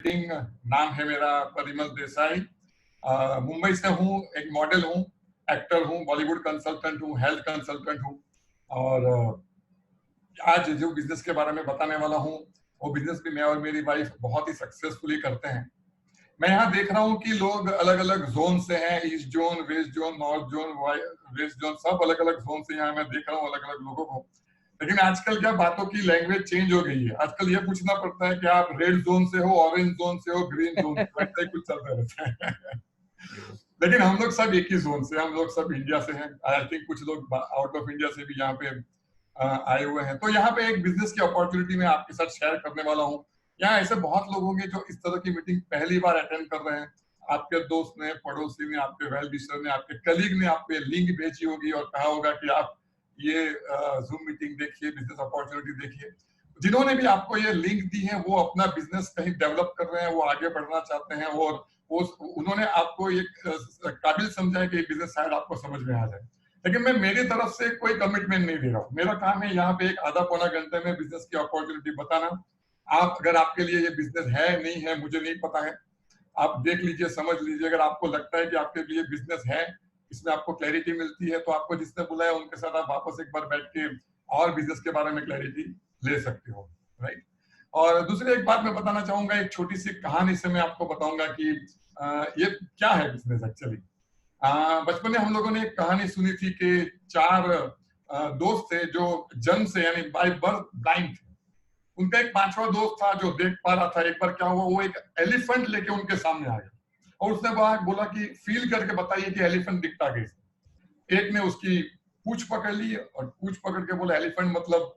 Meeting. नाम है मेरा परिमल देसाई। मुंबई से हूँ, एक मॉडल हूँ, एक्टर हूँ, बॉलीवुड कंसल्टेंट हूँ, हेल्थ कंसल्टेंट हूँ। और आज जो बिजनेस के बारे में बताने वाला हूँ, वो बिजनेस भी मैं और मेरी वाइफ बहुत ही सक्सेसफुली करते हैं। मैं यहाँ देख रहा हूँ कि लोग अलग अलग जोन से हैं, east zone, west zone, north zone, west zone, सब अलग अलग जोन से यहाँ मैं देख रहा हूँ अलग अलग लोगों को। लेकिन आजकल क्या बातों की लैंग्वेज चेंज हो गई है। आजकल ये पूछना पड़ता है कि आप रेड जोन से हो, ऑरेंज जोन से हो, ग्रीन जोन से हो, ऐसा ही कुछ चलता रहता है। लेकिन हम लोग सब एक ही जोन से, हम लोग सब इंडिया से हैं। आई थिंक कुछ लोग आउट ऑफ इंडिया से भी यहाँ पे आए हुए हैं। तो यहाँ पे एक बिजनेस की अपॉर्चुनिटी मैं आपके साथ शेयर करने वाला हूँ। यहाँ ऐसे बहुत लोग होंगे जो इस तरह की मीटिंग पहली बार अटेंड कर रहे हैं। आपके दोस्त ने, पड़ोसी ने, आपके वेल विशर ने, आपके कलीग ने आप पे लिंक भेजी होगी और कहा होगा कि आप ये जूम मीटिंग देखिए, बिजनेस अपॉर्चुनिटी देखिए। जिन्होंने भी आपको ये लिंक दी है वो अपना बिजनेस कहीं डेवलप कर रहे हैं, वो आगे बढ़ना चाहते हैं और वो उन्होंने आपको एक काबिल समझा है कि बिजनेस शायद आपको समझ में आ जाए। लेकिन मैं मेरी तरफ से कोई कमिटमेंट नहीं दे रहा हूँ। मेरा काम है यहाँ पे एक आधा पौना घंटे में बिजनेस की अपॉर्चुनिटी बताना। आप अगर आपके लिए ये बिजनेस है नहीं है मुझे नहीं पता है, आप देख लीजिए, समझ लीजिए। अगर आपको लगता है कि आपके लिए बिजनेस है, इसमें आपको क्लैरिटी मिलती है, तो आपको जिसने बुलाया उनके साथ आप वापस एक बार बैठ के और बिजनेस के बारे में क्लैरिटी ले सकते हो, राइट। और दूसरी एक बात मैं बताना चाहूंगा, एक छोटी सी कहानी से मैं आपको बताऊंगा कि ये क्या है बिजनेस एक्चुअली। बचपन में हम लोगों ने एक कहानी सुनी थी कि चार दोस्त थे जो जन्म से यानी बाय बर्थ ब्लाइंड थे। उनका एक पांचवा दोस्त था जो देख पा रहा था। एक बार क्या हुआ, वो एक एलिफेंट लेके उनके सामने आ गया और उसने बोला कि फील करके बताइए कि एलिफेंट दिखता कैसे। एक ने उसकी पूंछ पकड़ ली और पूंछ पकड़ के बोला एलिफेंट मतलब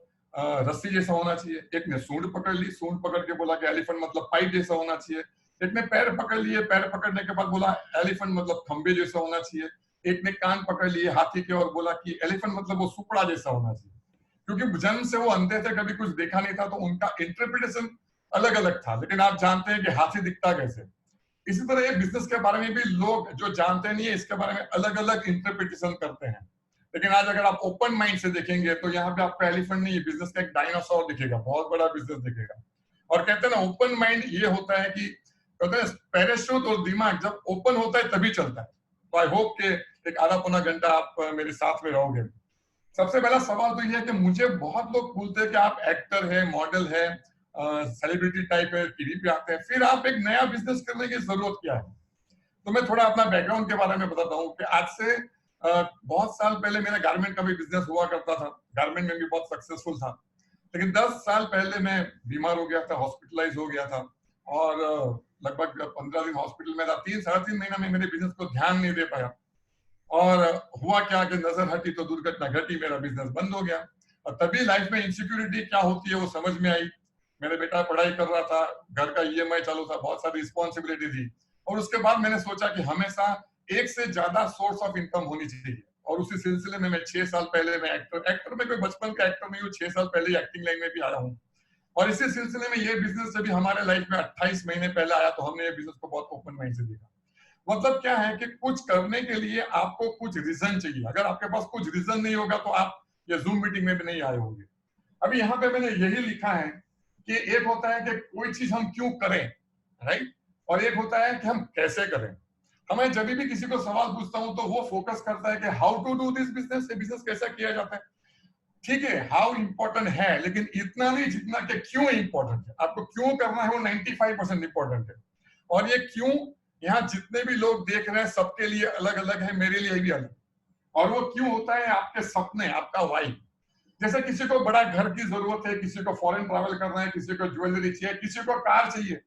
रस्सी जैसा होना चाहिए। एक ने सूंड पकड़ ली, सूंड पकड़ के बोला कि एलिफेंट मतलब पाइप जैसा होना चाहिए। एक ने पैर पकड़ लिए, पैर पकड़ने के बाद बोला एलिफेंट मतलब खंबे जैसा होना चाहिए। एक ने कान पकड़ लिए हाथी के और बोला कि एलिफेंट मतलब वो सुपड़ा जैसा होना चाहिए। क्योंकि जन्म से वो अंधे थे, कभी कुछ देखा नहीं था, तो उनका इंटरप्रिटेशन अलग अलग था। लेकिन आप जानते हैं कि हाथी दिखता कैसे। इसी तरह ये बिजनेस के बारे में भी लोग जो जानते नहीं है इसके बारे में अलग अलग इंटरप्रिटेशन करते हैं। लेकिन आज अगर आप ओपन माइंड से देखेंगे तो यहाँ पे आपको एलिफेंट नहीं, बिजनेस का एक डायनासोर दिखेगा, बहुत बड़ा बिजनेस दिखेगा। और कहते हैं ना, ओपन माइंड ये होता है कि कहते हैं पैराशूट और दिमाग जब ओपन होता है तभी चलता है। तो आई होप के एक आधा पौना घंटा आप मेरे साथ में रहोगे। सबसे पहला सवाल तो ये है कि मुझे बहुत लोग पूछते हैं कि आप एक्टर है, मॉडल है, सेलिब्रिटी टाइप है, टीवी पे आते हैं, फिर आप एक नया बिजनेस करने की जरूरत क्या है। तो मैं थोड़ा अपना बैकग्राउंड के बारे में बताता हूँ कि आज से बहुत साल पहले मेरा गारमेंट का भी बिजनेस हुआ करता था। गारमेंट में भी बहुत सक्सेसफुल था। लेकिन 10 साल पहले मैं बीमार हो गया था, हॉस्पिटलाइज हो गया था और लगभग 15 दिन हॉस्पिटल में था। 3 साढ़े 3 महीना में मेरे बिजनेस को ध्यान नहीं दे पाया और हुआ क्या कि नजर हटी तो दुर्घटना घटी, मेरा बिजनेस बंद हो गया। और तभी लाइफ में इनसिक्योरिटी क्या होती है वो समझ में आई। मेरा बेटा पढ़ाई कर रहा था, घर का ईएमआई चालू था, बहुत सारी रिस्पॉन्सिबिलिटी थी। और उसके बाद मैंने सोचा कि हमेशा एक से ज्यादा सोर्स ऑफ इनकम होनी चाहिए। और उसी सिलसिले में मैं 6 साल पहले मैं एक्टर में कोई बचपन का एक्टर नहीं हूँ, 6 साल पहले एक्टिंग लाइन में भी आया हूँ। और इसी सिलसिले में ये बिजनेस जब हमारे लाइफ में 28 महीने पहले आया तो हमने ये बिजनेस को बहुत ओपन माइंड से देखा। मतलब क्या है कि कुछ करने के लिए आपको कुछ रीजन चाहिए। अगर आपके पास कुछ रीजन नहीं होगा तो आप ये जूम मीटिंग में भी नहीं आए होंगे। अभी यहाँ पे मैंने यही लिखा है कि एक होता है कि कोई चीज हम क्यों करें, राइट, और एक होता है कि हम कैसे करें। हमें जब भी किसी को सवाल पूछता हूं तो वो फोकस करता है कि how to do this business, ये बिजनेस कैसा किया जाता है। ठीक है, हाउ इंपॉर्टेंट है, लेकिन इतना नहीं जितना कि क्यों इंपॉर्टेंट है। आपको क्यों करना है वो 95% इंपॉर्टेंट है। और ये क्यों यहाँ जितने भी लोग देख रहे हैं सबके लिए अलग अलग है, मेरे लिए भी अलग। और वो क्यों होता है आपके सपने, आपका वाइब। जैसे किसी को बड़ा घर की जरूरत है, किसी को फॉरेन ट्रैवल करना है, किसी को ज्वेलरी चाहिए, किसी को कार चाहिए,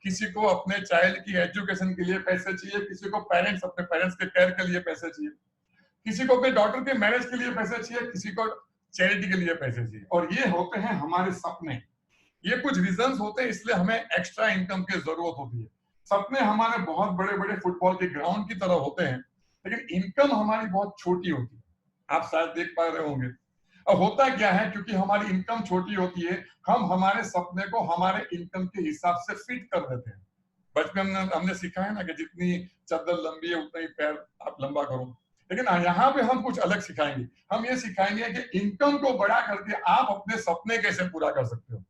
किसी को अपने चाइल्ड की एजुकेशन के लिए पैसे चाहिए, किसी को पेरेंट्स अपने पेरेंट्स के केयर के लिए पैसे चाहिए, किसी को अपने डॉटर के मैरिज के लिए पैसे चाहिए, किसी को चैरिटी के लिए पैसे चाहिए। और ये होते हैं हमारे सपने। ये कुछ रीजंस होते हैं इसलिए हमें एक्स्ट्रा इनकम की जरूरत होती है। सपने हमारे बहुत बड़े बड़े फुटबॉल के ग्राउंड की तरह होते हैं, लेकिन इनकम हमारी बहुत छोटी होती है। आप शायद देख पा रहे होंगे। अब होता क्या है, क्योंकि हमारी इनकम छोटी होती है, हम हमारे सपने को हमारे इनकम के हिसाब से फिट कर देते हैं। बचपन में हमने सीखा है ना कि जितनी चादर लंबी है उतना ही पैर आप लंबा करो। लेकिन यहाँ पे हम कुछ अलग सिखाएंगे। हम ये सिखाएंगे कि इनकम को बड़ा करके आप अपने सपने कैसे पूरा कर सकते हो।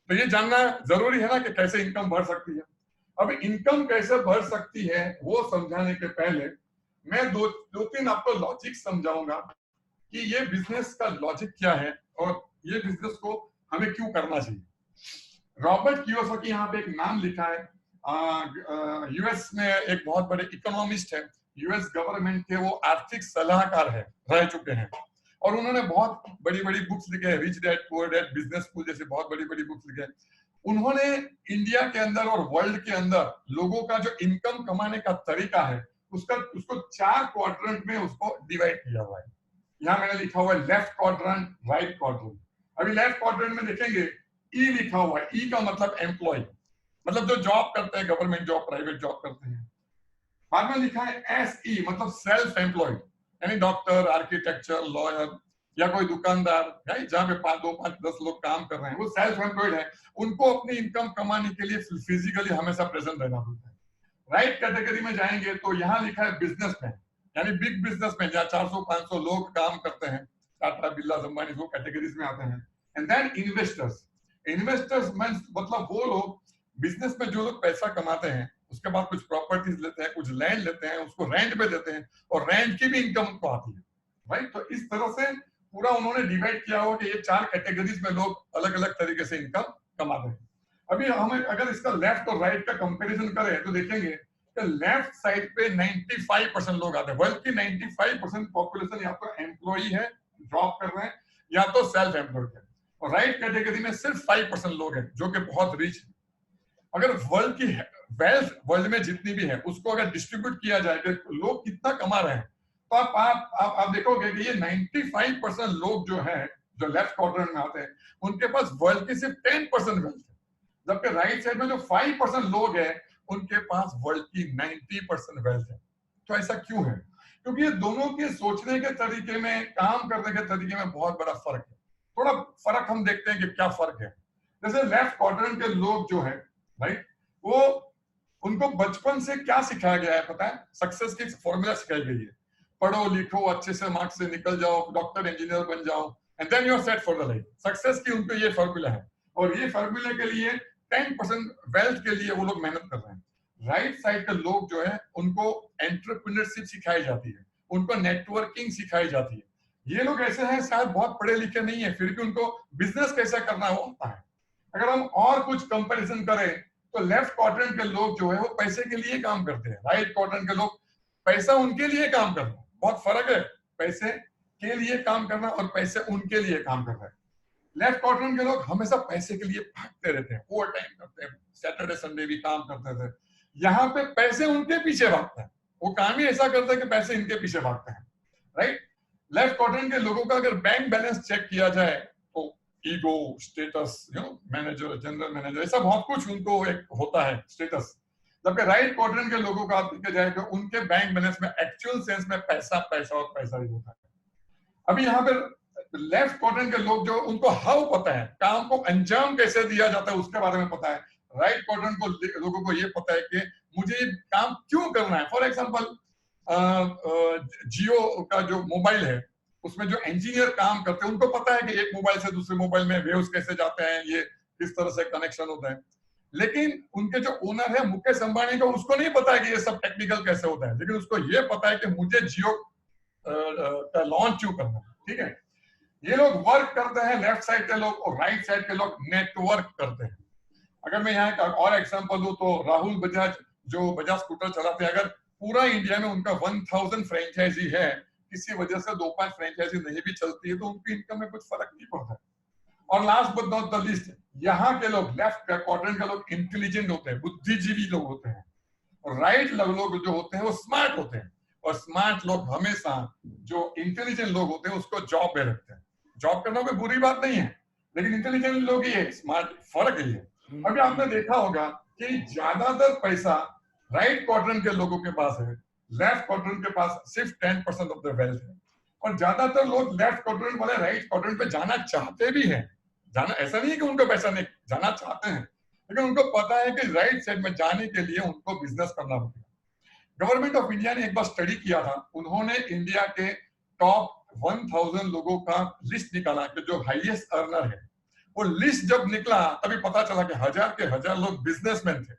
तो ये जानना जरूरी है ना कि कैसे इनकम बढ़ सकती है। अब इनकम कैसे बढ़ सकती है वो समझाने के पहले मैं दो तीन आपको लॉजिक समझाऊंगा कि ये बिजनेस का लॉजिक क्या है और ये बिजनेस को हमें क्यों करना चाहिए। रॉबर्ट कियोसाकी यहाँ पे एक नाम लिखा है, यूएस में एक बहुत बड़े इकोनॉमिस्ट है, यूएस गवर्नमेंट के वो आर्थिक सलाहकार है, रह चुके हैं और उन्होंने बहुत बड़ी बड़ी बुक्स लिखे हैं, rich dad poor dad, business school जैसे बहुत बड़ी बड़ी बुक्स लिखे हैं। उन्होंने इंडिया के अंदर और वर्ल्ड के अंदर लोगों का जो इनकम कमाने का तरीका है उसको 4 क्वाड्रेंट में उसको डिवाइड किया हुआ है। यहाँ मैंने लिखा हुआ है लेफ्ट क्वाड्रेंट, राइट क्वाड्रेंट। अभी लेफ्ट क्वाड्रेंट में देखेंगे ई लिखा हुआ है, ई का मतलब एम्प्लॉय, मतलब जो जॉब करते हैं, गवर्नमेंट जॉब, प्राइवेट जॉब करते हैं। बाद में लिखा है एस ई मतलब सेल्फ एम्प्लॉयड, यानी डॉक्टर, आर्किटेक्चर, लॉयर या कोई दुकानदार, राइट, जहाँ पे 5, 2, 5, 10 लोग काम कर रहे हैं, वो सेल्फ एम्प्लॉयड है। उनको अपनी इनकम कमाने के लिए फिजिकली हमेशा प्रेजेंट रहना पड़ता है। राइट कैटेगरी में जाएंगे तो यहाँ लिखा है बिजनेसमैन, यानी बिग बिजनेसमैन, जहाँ 400-500 लोग काम करते हैं, टाटा, बिरला, अंबानी, वो कैटेगरीज में आते हैं। एंड देन इन्वेस्टर्स, इन्वेस्टर्स मतलब वो लोग बिजनेस में जो लोग पैसा कमाते हैं, उसके बाद कुछ प्रॉपर्टीज लेते हैं, कुछ लैंड लेते हैं, उसको रेंट पे देते हैं और रेंट की भी इनकम उनको आती है, राइट। तो इस तरह से पूरा उन्होंने डिवाइड किया हुआ कि ये 4 कैटेगरीज में लोग अलग अलग तरीके से इनकम कमाते हैं। अभी हम अगर इसका लेफ्ट और राइट का कंपैरिजन करें तो देखेंगे कि लेफ्ट साइड पे 95% लोग आते हैं। वर्ल्ड की 95% पॉपुलेशन या तो एम्प्लॉई है, जॉब कर रहे हैं, या तो सेल्फ एम्प्लॉयड है, और राइट कैटेगरी में सिर्फ 5% लोग हैं जो कि बहुत रिच है। अगर वर्ल्ड की वेल्थ वर्ल्ड में जितनी भी है उसको अगर डिस्ट्रीब्यूट किया जाए कि लोग कितना कमा रहे हैं, तो आप देखोगे कि ये 95% लोग जो है, जो लेफ्ट क्वाड्रेंट में आते हैं, उनके पास वर्ल्ड की सिर्फ 10% वेल्थ है, जबकि राइट साइड में जो 5% लोग हैं उनके पास वर्ल्ड की 90% वेल्थ है। तो ऐसा क्यों है? क्योंकि ये दोनों के सोचने के तरीके में, काम करने के तरीके में बहुत बड़ा फर्क है। थोड़ा फर्क हम देखते हैं कि क्या फर्क है। जैसे लेफ्ट क्वाड्रेंट के लोग जो है, राइट, वो उनको बचपन से क्या सिखाया गया है पता है? सक्सेस की फॉर्मूला सिखाई गई है, पढ़ो लिखो अच्छे से मार्क्स से निकल जाओ, डॉक्टर इंजीनियर बन जाओ, and then you are set for the life. Success की उनको ये फॉर्मूला है और ये फॉर्मूले के लिए 10% वेल्थ के लिए वो लोग मेहनत कर रहे हैं। राइट साइड के लोग जो है उनको एंटरप्रेन्योरशिप सिखाई जाती है, उनको नेटवर्किंग सिखाई जाती है। ये लोग ऐसे हैं शायद बहुत पढ़े लिखे नहीं है, फिर भी उनको बिजनेस कैसे करना है वो आता है। अगर हम और कुछ कंपैरिजन करें तो लेफ्ट क्वाड्रेंट के लोग जो है वो पैसे के लिए काम करते हैं, राइट क्वाड्रेंट के लोग पैसा उनके लिए काम करते हैं। बहुत फर्क है पैसे के लिए काम करना और पैसे उनके लिए काम करना है। लेफ्ट क्वाड्रेंट के लोग हमेशा पैसे के लिए भागते रहते हैं, ओवर टाइम करते हैं, सैटरडे संडे भी काम करते थे। यहाँ पे पैसे उनके पीछे भागते हैं, वो काम ही ऐसा करते हैं कि पैसे इनके पीछे भागते हैं, राइट। लेफ्ट क्वाड्रेंट के लोगों का अगर बैंक बैलेंस चेक किया जाए तो ego, status, manager, general manager, ऐसा बहुत कुछ उनको एक होता है स्टेटस। जबकि राइट क्वाड्रेंट के लोगों का देखा जाए तो उनके बैंक बैलेंस में एक्चुअल सेंस में पैसा पैसा और पैसा ही होता है। अभी यहाँ पे लेफ्ट क्वाड्रेंट के लोग जो, उनको हाउ पता है, काम को अंजाम कैसे दिया जाता है उसके बारे में पता है। राइट क्वाड्रेंट को लोगों को ये पता है कि मुझे ये काम क्यों करना है। फॉर एग्जांपल जियो का जो मोबाइल है उसमें जो इंजीनियर काम करते हैं उनको पता है कि एक मोबाइल से दूसरे मोबाइल में वेव्स कैसे जाते हैं, ये किस तरह से कनेक्शन होता है। लेकिन उनके जो ओनर है मुकेश अंबानी को, उसको नहीं पता है कि ये सब टेक्निकल कैसे होता है, लेकिन उसको ये पता है कि मुझे जियो का लॉन्च क्यों करना है, ठीक है। ये लोग वर्क करते हैं लेफ्ट साइड के लोग, और राइट साइड के लोग नेटवर्क करते हैं। अगर मैं यहाँ एक और एग्जांपल दूं तो राहुल बजाज जो बजाज स्कूटर चलाते हैं, अगर पूरा इंडिया में उनका 1000 फ्रेंचाइजी है, किसी वजह से 2-5 फ्रेंचाइजी नहीं भी चलती है तो उनकी इनकम में कुछ फर्क नहीं पड़ता। और last but not the least, यहाँ के लोग, लेफ्ट क्वाड्रेंट के लोग इंटेलिजेंट होते हैं, बुद्धिजीवी लोग होते हैं, और राइट लोग जो होते हैं वो स्मार्ट होते हैं। और स्मार्ट लोग हमेशा जो इंटेलिजेंट लोग होते हैं उसको जॉब में रखते हैं। जॉब करना कोई बुरी बात नहीं है, लेकिन इंटेलिजेंट लोग ही है, स्मार्ट, फर्क ही है। अभी आपने देखा होगा कि ज्यादातर पैसा राइट क्वाड्रेंट के लोगों के पास है, लेफ्ट क्वाड्रेंट के पास सिर्फ 10% ऑफ द वेल्थ है। और ज्यादातर लोग लेफ्ट क्वाड्रेंट वाले राइट क्वाड्रेंट पे जाना चाहते भी हैं। जाना ऐसा नहीं है कि उनको पैसा नहीं, जाना चाहते हैं, लेकिन उनको पता है कि राइट साइड में जाने के लिए उनको बिजनेस करना होगा। गवर्नमेंट ऑफ इंडिया ने एक बार स्टडी किया था, उन्होंने इंडिया के टॉप 1000 लोगों का लिस्ट निकाला कि जो हाईएस्ट अर्नर है। वो लिस्ट जब निकला तभी पता चला कि 1000 के 1000 लोग बिजनेसमैन थे,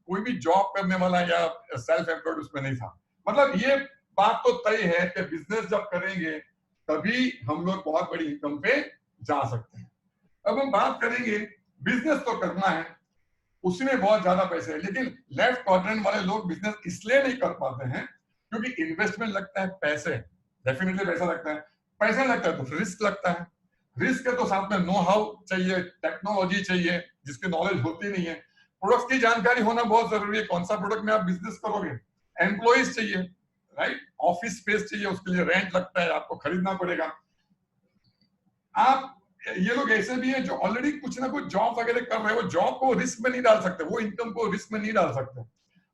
कोई भी जॉब करने वाला या सेल्फ एम्प्लॉयड उसमें नहीं था। मतलब ये बात तो तय है कि बिजनेस जब करेंगे तभी हम लोग बहुत बड़ी इनकम पे जा सकते हैं। अब हम बात करेंगे, बिजनेस तो करना है, उसमें बहुत ज्यादा पैसे है, लेकिन लेफ्ट क्वाड्रेंट वाले लोग बिजनेस इसलिए नहीं कर पाते हैं क्योंकि इन्वेस्टमेंट लगता है, पैसे, डेफिनेटली पैसा लगता है, पैसा लगता है तो रिस्क लगता है, रिस्क के तो साथ में नो हाउ चाहिए, टेक्नोलॉजी चाहिए जिसकी नॉलेज होती नहीं है, प्रोडक्ट की जानकारी होना बहुत जरूरी है, कौन सा प्रोडक्ट में आप बिजनेस करोगे, एम्प्लॉइज चाहिए, राइट, ऑफिस स्पेस चाहिए, उसके लिए रेंट लगता है, आपको खरीदना पड़ेगा। आप, ये लोग ऐसे भी हैं जो ऑलरेडी कुछ ना कुछ जॉब वगैरह कर रहे हो, जॉब को रिस्क में नहीं डाल सकते, वो इनकम को रिस्क में नहीं डाल सकते,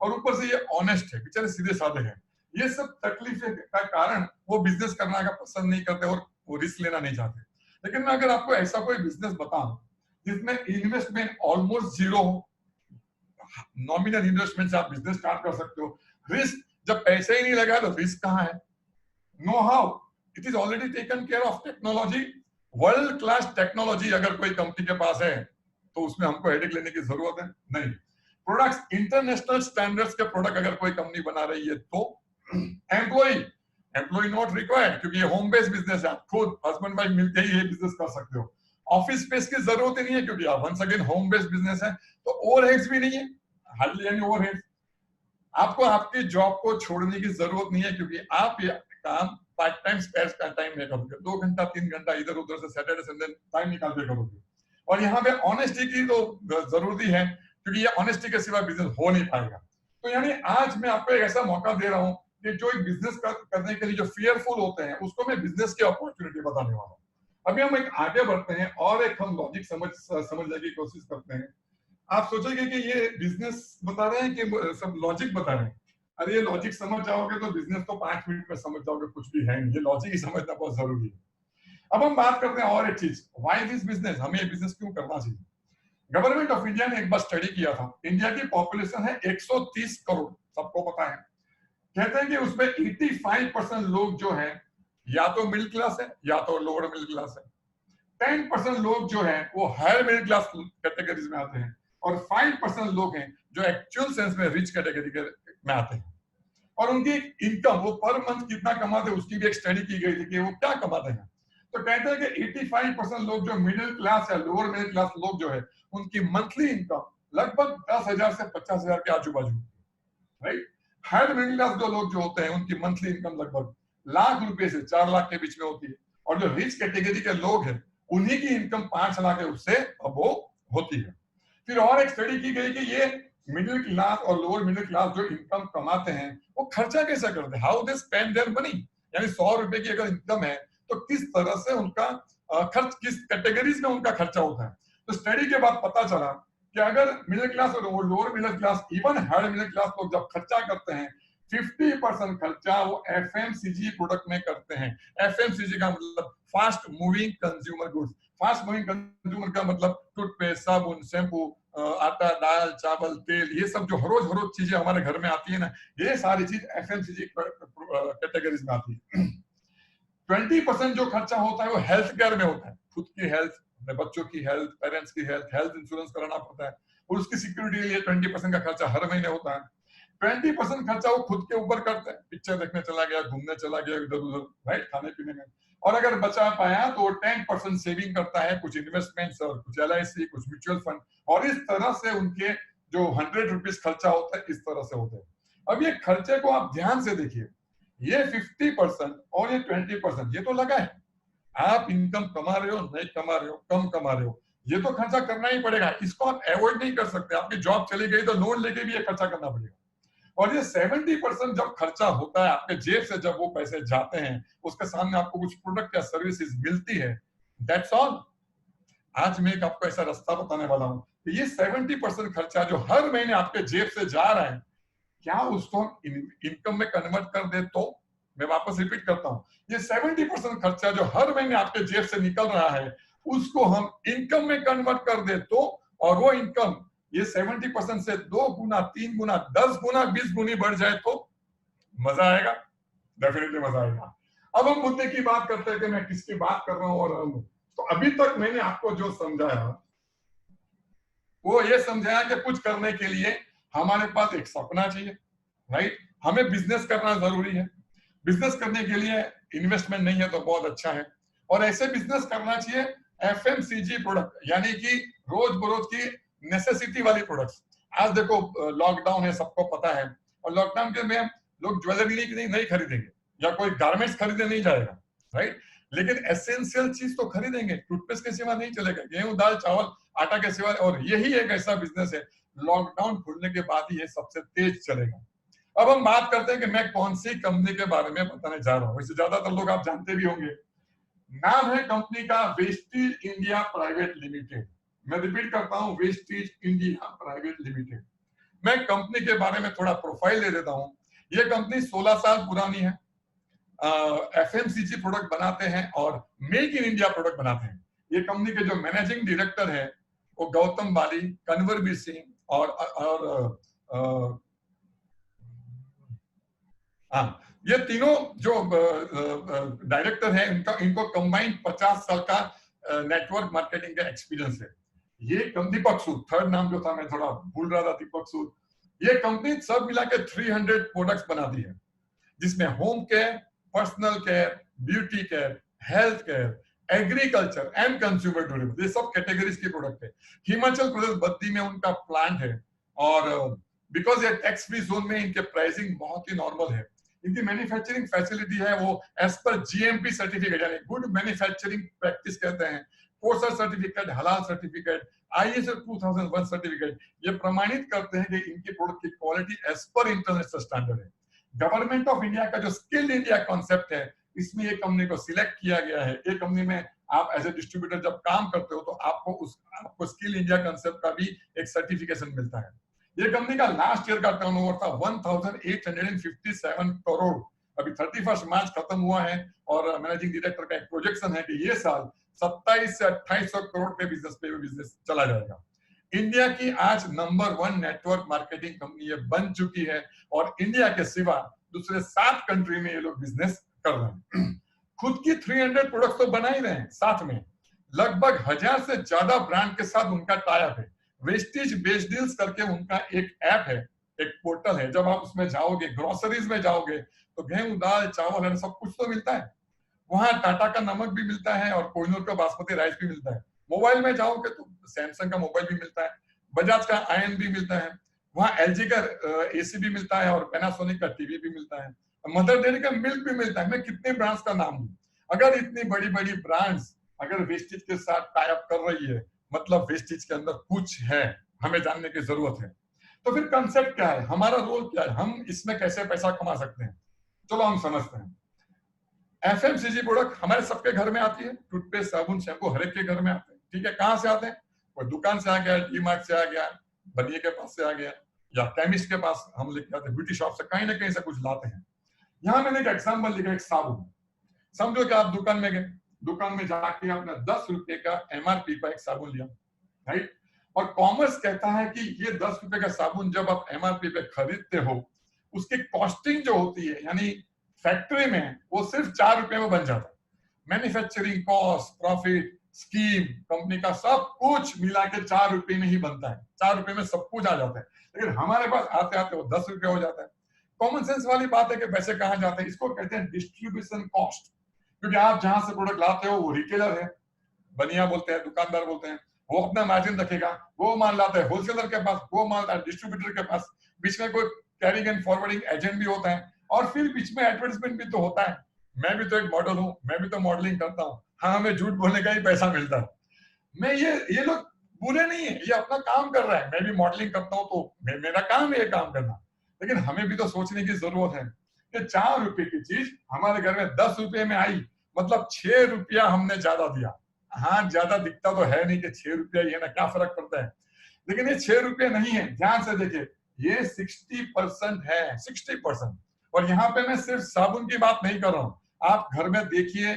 और ऊपर से ये ऑनेस्ट है, बेचारे सीधे साधे हैं। ये सब तकलीफें का कारण वो बिजनेस करना का पसंद नहीं करते और वो रिस्क लेना नहीं चाहते। लेकिन मैं अगर आपको ऐसा कोई बिजनेस बताऊं जिसमें इन्वेस्टमेंट ऑलमोस्ट जीरो हो, नॉमिनल इन्वेस्टमेंट से आप बिजनेस स्टार्ट कर सकते हो, रिस्क जब पैसे ही नहीं लगा तो रिस्क कहाँ है, know how, it is already taken care of, technology, world class technology अगर कोई कंपनी के पास है तो उसमें हमको हेडेक लेने की जरूरत है नहीं। प्रोडक्ट्स, इंटरनेशनल स्टैंडर्ड्स के प्रोडक्ट अगर कोई कंपनी बना रही है तो एम्प्लॉय नॉट रिक्वायर्ड, क्योंकि ये होम बेस्ड बिजनेस है, आप खुद हस्बैंड वाइफ मिलके ही ये बिजनेस कर सकते हो, ऑफिस स्पेस की जरूरत ही नहीं है क्योंकि आप once again home based business है, तो ओवरहेड्स भी नहीं है, हार्डली एनी ओवरहेड्स, आपको आपकी जॉब को छोड़ने की जरूरत नहीं है क्योंकि आप ये काम पार्ट टाइम स्पेयर का टाइम में करोगे, 2 घंटा 3 घंटा इधर उधर से सैटरडे संडे टाइम निकाल के करोगे। और यहाँ पे ऑनेस्टी की तो जरूरी है क्योंकि ये ऑनेस्टी के सिवा बिजनेस हो नहीं पाएगा। तो यानी आज मैं आपको एक ऐसा मौका दे रहा हूँ कि जो एक बिजनेस करने के लिए जो फियरफुल होते हैं उसको मैं बिजनेस की अपॉर्चुनिटी बताने वाला हूँ। अभी हम एक आगे बढ़ते हैं और एक हम लॉजिक समझने की कोशिश करते हैं। आप सोचेंगे कि ये बिजनेस बता रहे हैं कि सब लॉजिक बता रहे हैं, अरे ये लॉजिक समझ जाओगे तो बिजनेस तो 5 मिनट में समझ जाओगे, कुछ भी है नहीं, ये लॉजिक ही समझना बहुत जरूरी है। अब हम बात करते हैं और एक चीज, व्हाई दिस बिजनेस, हमें ये बिजनेस क्यों करना चाहिए। गवर्नमेंट ऑफ इंडिया ने एक बार स्टडी किया था, इंडिया की पॉपुलेशन है 130 करोड़, सबको पता है, कहते हैं कि उसमें 85% लोग जो है या तो मिडिल क्लास है या तो लोअर मिडिल क्लास है, 10% लोग जो है वो हायर मिडिल क्लास कैटेगरीज में आते हैं, और 5% लोग हैं जो एक्चुअल सेंस में रिच कैटेगरी में आते हैं। और उनकी इनकम, वो पर मंथ कितना कमाते हैं उसकी भी एक स्टडी की गई थी कि वो क्या कमाते हैं। तो कहते हैं कि 85% लोग जो मिडिल क्लास या लोअर मिडिल क्लास लोग जो है उनकी मंथली इनकम लगभग 10,000 से 50,000 के आजू बाजू, राइट। हायर मिडिल क्लास जो लोग जो होते हैं उनकी मंथली इनकम लगभग लाख रुपए से 4 लाख के बीच में होती है, और जो रिच कैटेगरी के लोग हैं उन्हीं की इनकम 5 लाख है उससे अब वो होती है। फिर और एक स्टडी की गई कि ये मिडिल क्लास और लोअर मिडिल क्लास जो इनकम कमाते हैं वो खर्चा कैसे करते हैं, how they spend their money, यानी 100 रुपए की अगर इनकम है तो किस तरह से उनका खर्च, किस कैटेगरीज में उनका खर्चा होता है। तो स्टडी के बाद पता चला कि अगर मिडिल क्लास और lower middle class, even higher middle class लोग जब खर्चा करते हैं 50% खर्चा वो एफएमसीजी प्रोडक्ट में करते हैं। एफएमसीजी का मतलब fast moving consumer goods, fast moving consumer का मतलब टूथपेस्ट, साबुन, शैम्पू, आटा, दाल, चावल, तेल, ये सब जो हर रोज चीजें हमारे घर में आती है ना, ये सारी चीज एफएमसीजी कैटेगरीज में आती है। 20% जो खर्चा होता है वो हेल्थ केयर में होता है, खुद की हेल्थ, अपने बच्चों की हेल्थ, पेरेंट्स की हेल्थ, हेल्थ इंश्योरेंस कराना पड़ता है, और उसकी सिक्योरिटी के लिए 20% का खर्चा हर महीने होता है। 20% खर्चा वो खुद के ऊपर करते हैं, पिक्चर देखने चला गया, घूमने चला गया इधर उधर, राइट, खाने पीने में, और अगर बचा पाया तो 10% सेविंग करता है, कुछ इन्वेस्टमेंट्स और कुछ LIC, कुछ म्यूचुअल फंड, और इस तरह से उनके जो 100 रुपीज खर्चा होता है इस तरह से होते हैं। अब ये खर्चे को आप ध्यान से देखिए, ये 50% और ये 20%, ये तो लगा है, आप इनकम कमा रहे हो, नहीं कमा रहे हो, कम कमा रहे हो, ये तो खर्चा करना ही पड़ेगा, इसको आप अवॉइड नहीं कर सकते। आपकी जॉब चली गई तो लोन लेके भी ये खर्चा करना पड़ेगा। और ये 70% जब खर्चा होता है आपके जेब से, जब वो पैसे जाते हैं, उसके सामने आपको कुछ प्रोडक्ट या सर्विसेज मिलती है, दैट्स ऑल। आज मैं एक आपको ऐसा रास्ता बताने वाला हूं कि ये 70% खर्चा जो हर महीने आपके जेब से जा रहा है, क्या उसको हम इनकम में कन्वर्ट कर दे तो, मैं वापस रिपीट करता हूं, ये 70% खर्चा जो हर महीने आपके जेब से निकल रहा है उसको हम इनकम में कन्वर्ट कर दे तो, और वो इनकम ये 70% से 2 गुना, 3 गुना, 10 गुना, 20 गुनी बढ़ जाए तो मजा आएगा, डेफिनेटली मजा आएगा। अब हम मुद्दे की बात करते हैं कि मैं किसकी बात कर रहा हूं, और तो अभी तक मैंने आपको जो समझाया वो ये समझाया कि कुछ करने के लिए हमारे पास एक सपना चाहिए, राइट। हमें बिजनेस करना जरूरी है, बिजनेस करने के लिए इन्वेस्टमेंट नहीं है तो बहुत अच्छा है, और ऐसे बिजनेस करना चाहिए एफएमसीजी प्रोडक्ट, यानी कि रोज बरोज की नेसेसिटी वाली प्रोडक्ट्स। आज देखो लॉकडाउन है, सबको पता है, और लॉकडाउन के में लोग ज्वेलरी नहीं खरीदेंगे या कोई गारमेंट्स खरीदने नहीं जाएगा, राइट। लेकिन एसेंशियल चीज तो खरीदेंगे, टूथपेस्ट के सिवा नहीं चलेगा, गेहूं दाल चावल आटा के सिवा, और यही एक ऐसा बिजनेस है लॉकडाउन खुलने के बाद ही ये सबसे तेज चलेगा। अब हम बात करते हैं कि मैं कौन सी कंपनी के बारे में बताने जा रहा हूं, वैसे ज्यादातर लोग आप जानते भी होंगे। नाम है कंपनी का वेस्टीज इंडिया प्राइवेट लिमिटेड। मैं रिपीट करता हूं, वेस्टीज इंडिया प्राइवेट लिमिटेड। मैं कंपनी के बारे में थोड़ा प्रोफाइल दे देता हूं। ये कंपनी 16 साल पुरानी है, एफएमसीजी प्रोडक्ट बनाते हैं और मेक इन इंडिया प्रोडक्ट बनाते हैं। ये कंपनी के जो मैनेजिंग डायरेक्टर है वो गौतम बाली, कन्वरबीर सिंह और हाँ, ये तीनों जो डायरेक्टर हैं इनको कंबाइंड 50 साल का नेटवर्क मार्केटिंग का एक्सपीरियंस है। ये दीपक सूद, थर्ड नाम जो था मैं थोड़ा भूल रहा था, दीपक सूद। ये कंपनी सब मिला के 300 प्रोडक्ट्स बनाती है, जिसमें home care, personal care, beauty care, health care, agriculture and consumer durable, ये सब कैटेगरीज की प्रोडक्ट है। हिमाचल प्रदेश बद्दी में उनका प्लांट है, और बिकॉज ये टैक्स फ्री जोन में इनके प्राइसिंग बहुत ही नॉर्मल है। इनकी मैन्युफैक्चरिंग फैसिलिटी है वो एज पर जीएमपी सर्टिफिकेट, यानी गुड मैन्युफैक्चरिंग प्रैक्टिस कहते हैं, कोसर सर्टिफिकेट, हलाल सर्टिफिकेट, आईएसओ 2001 सर्टिफिकेट, ये प्रमाणित करते हैं कि इनकी प्रोडक्ट की क्वालिटी एज पर इंटरनेशनल स्टैंडर्ड है। गवर्नमेंट ऑफ इंडिया का जो स्किल इंडिया कॉन्सेप्ट है, इसमें ये कंपनी को सिलेक्ट किया गया है। ये कंपनी में आप एज ए डिस्ट्रीब्यूटर जब काम करते हो तो आपको स्किल इंडिया कॉन्सेप्ट का भी एक सर्टिफिकेशन मिलता है। ये कंपनी का लास्ट ईयर का टर्नओवर था 1857 करोड़। अभी 31 मार्च खत्म हुआ है, और मैनेजिंग डायरेक्टर का एक प्रोजेक्शन है कि ये साल 27 से 2800 करोड़ के बिजनेस चला जाएगा। इंडिया की आज नंबर 1 नेटवर्क मार्केटिंग कंपनी ये बन चुकी है, और इंडिया के सिवा दूसरे 7 कंट्री में ये लोग बिजनेस कर रहे हैं। खुद की 300 प्रोडक्ट्स तो बना ही रहे हैं, साथ में लगभग 1000 से ज्यादा ब्रांड के साथ उनका टाई अप है। वेस्टीज बेस्ट डील्स करके उनका एक ऐप है, एक पोर्टल है। जब आप उसमें जाओगे, ग्रोसरीज में जाओगे, तो गेहूं दाल चावल है, सब कुछ तो मिलता है। वहां टाटा का नमक भी मिलता है और कोहिनूर का बासमती राइस भी मिलता है। मोबाइल में जाओगे तो सैमसंग का मोबाइल भी मिलता है, बजाज का आयन भी मिलता है, वहां एलजी का एसी भी मिलता है, और पैनासोनिक का टीवी भी मिलता है, मदर डेयरी का मिल्क भी मिलता है। मैं कितने ब्रांड्स का नाम लूं? अगर इतनी बड़ी बड़ी ब्रांड्स अगर वेस्टेज के साथ टाई अप कर रही है, मतलब वेस्टेज के अंदर कुछ है, हमें जानने की जरूरत है। तो फिर कंसेप्ट क्या है, हमारा रोल क्या है, हम इसमें कैसे पैसा कमा सकते हैं, चलो हम समझते हैं। एफएमसीजी प्रोडक्ट हमारे सबके घर में आती है, टूथपेस्ट साबुन शैम्पू हर एक के घर में आते हैं, ठीक है। कहां से आते हैं? कोई दुकान से आ गया, डी मार्ट से आ गया, बनिए के पास से आ गया, या केमिस्ट के पास हम लेके आते हैं, ब्यूटी शॉप से कहीं ना कहीं से कुछ लाते हैं। यहाँ मैंने एक एग्जाम्पल लिखा, एक साबुन। समझो कि आप दुकान में गए, दुकान में जाके आपने 10 रुपए का एमआरपी का एक साबुन लिया, राइट। और कॉमर्स कहता है कि ये 10 रुपए का साबुन जब आप एमआरपी पे खरीदते हो, उसकी कॉस्टिंग जो होती है, यानी फैक्ट्री में, वो सिर्फ 4 रुपए में बन जाता है। Manufacturing cost, profit, scheme, company का सब कुछ मिला के 4 रुपए में ही बनता है। 4 रुपए में सब कुछ आ जाता है, लेकिन हमारे पास आते आते वो 10 रुपए हो जाता है। कॉमन सेंस वाली बात है कि पैसे कहाँ जाते हैं, इसको कहते हैं डिस्ट्रीब्यूशन कॉस्ट। क्योंकि आप जहां से प्रोडक्ट लाते हो वो रिटेलर है, बनिया बोलते हैं, दुकानदार बोलते हैं, वो अपना मार्जिन रखेगा, वो माल लाता है होलसेलर के पास, वो माल डिस्ट्रीब्यूटर के पास, बीच में कोई कैरिंग एंड फॉरवर्डिंग एजेंट भी होता है, और फिर बीच में एडवर्टाइजमेंट भी तो होता है। मैं भी तो एक मॉडल हूँ, मैं भी तो मॉडलिंग करता हूँ, हाँ हमें झूठ बोलने का ही पैसा मिलता है। मैं ये लोग बुरे नहीं है, ये अपना काम कर रहा है, मैं भी मॉडलिंग करता हूँ तो मेरा काम है ये काम करना। लेकिन हमें भी तो सोचने की जरूरत है कि 4 रुपए की चीज हमारे घर में 10 रुपए में आई, मतलब 6 रुपया हमने ज्यादा दिया। हाँ, ज्यादा दिखता तो है नहीं कि 6 रुपया ही है ना, क्या फर्क पड़ता है, लेकिन ये 6 रुपये नहीं है। ध्यान से देखिए, ये 60% है, 60%। और यहाँ पे मैं सिर्फ साबुन की बात नहीं कर रहा हूँ, आप घर में देखिए,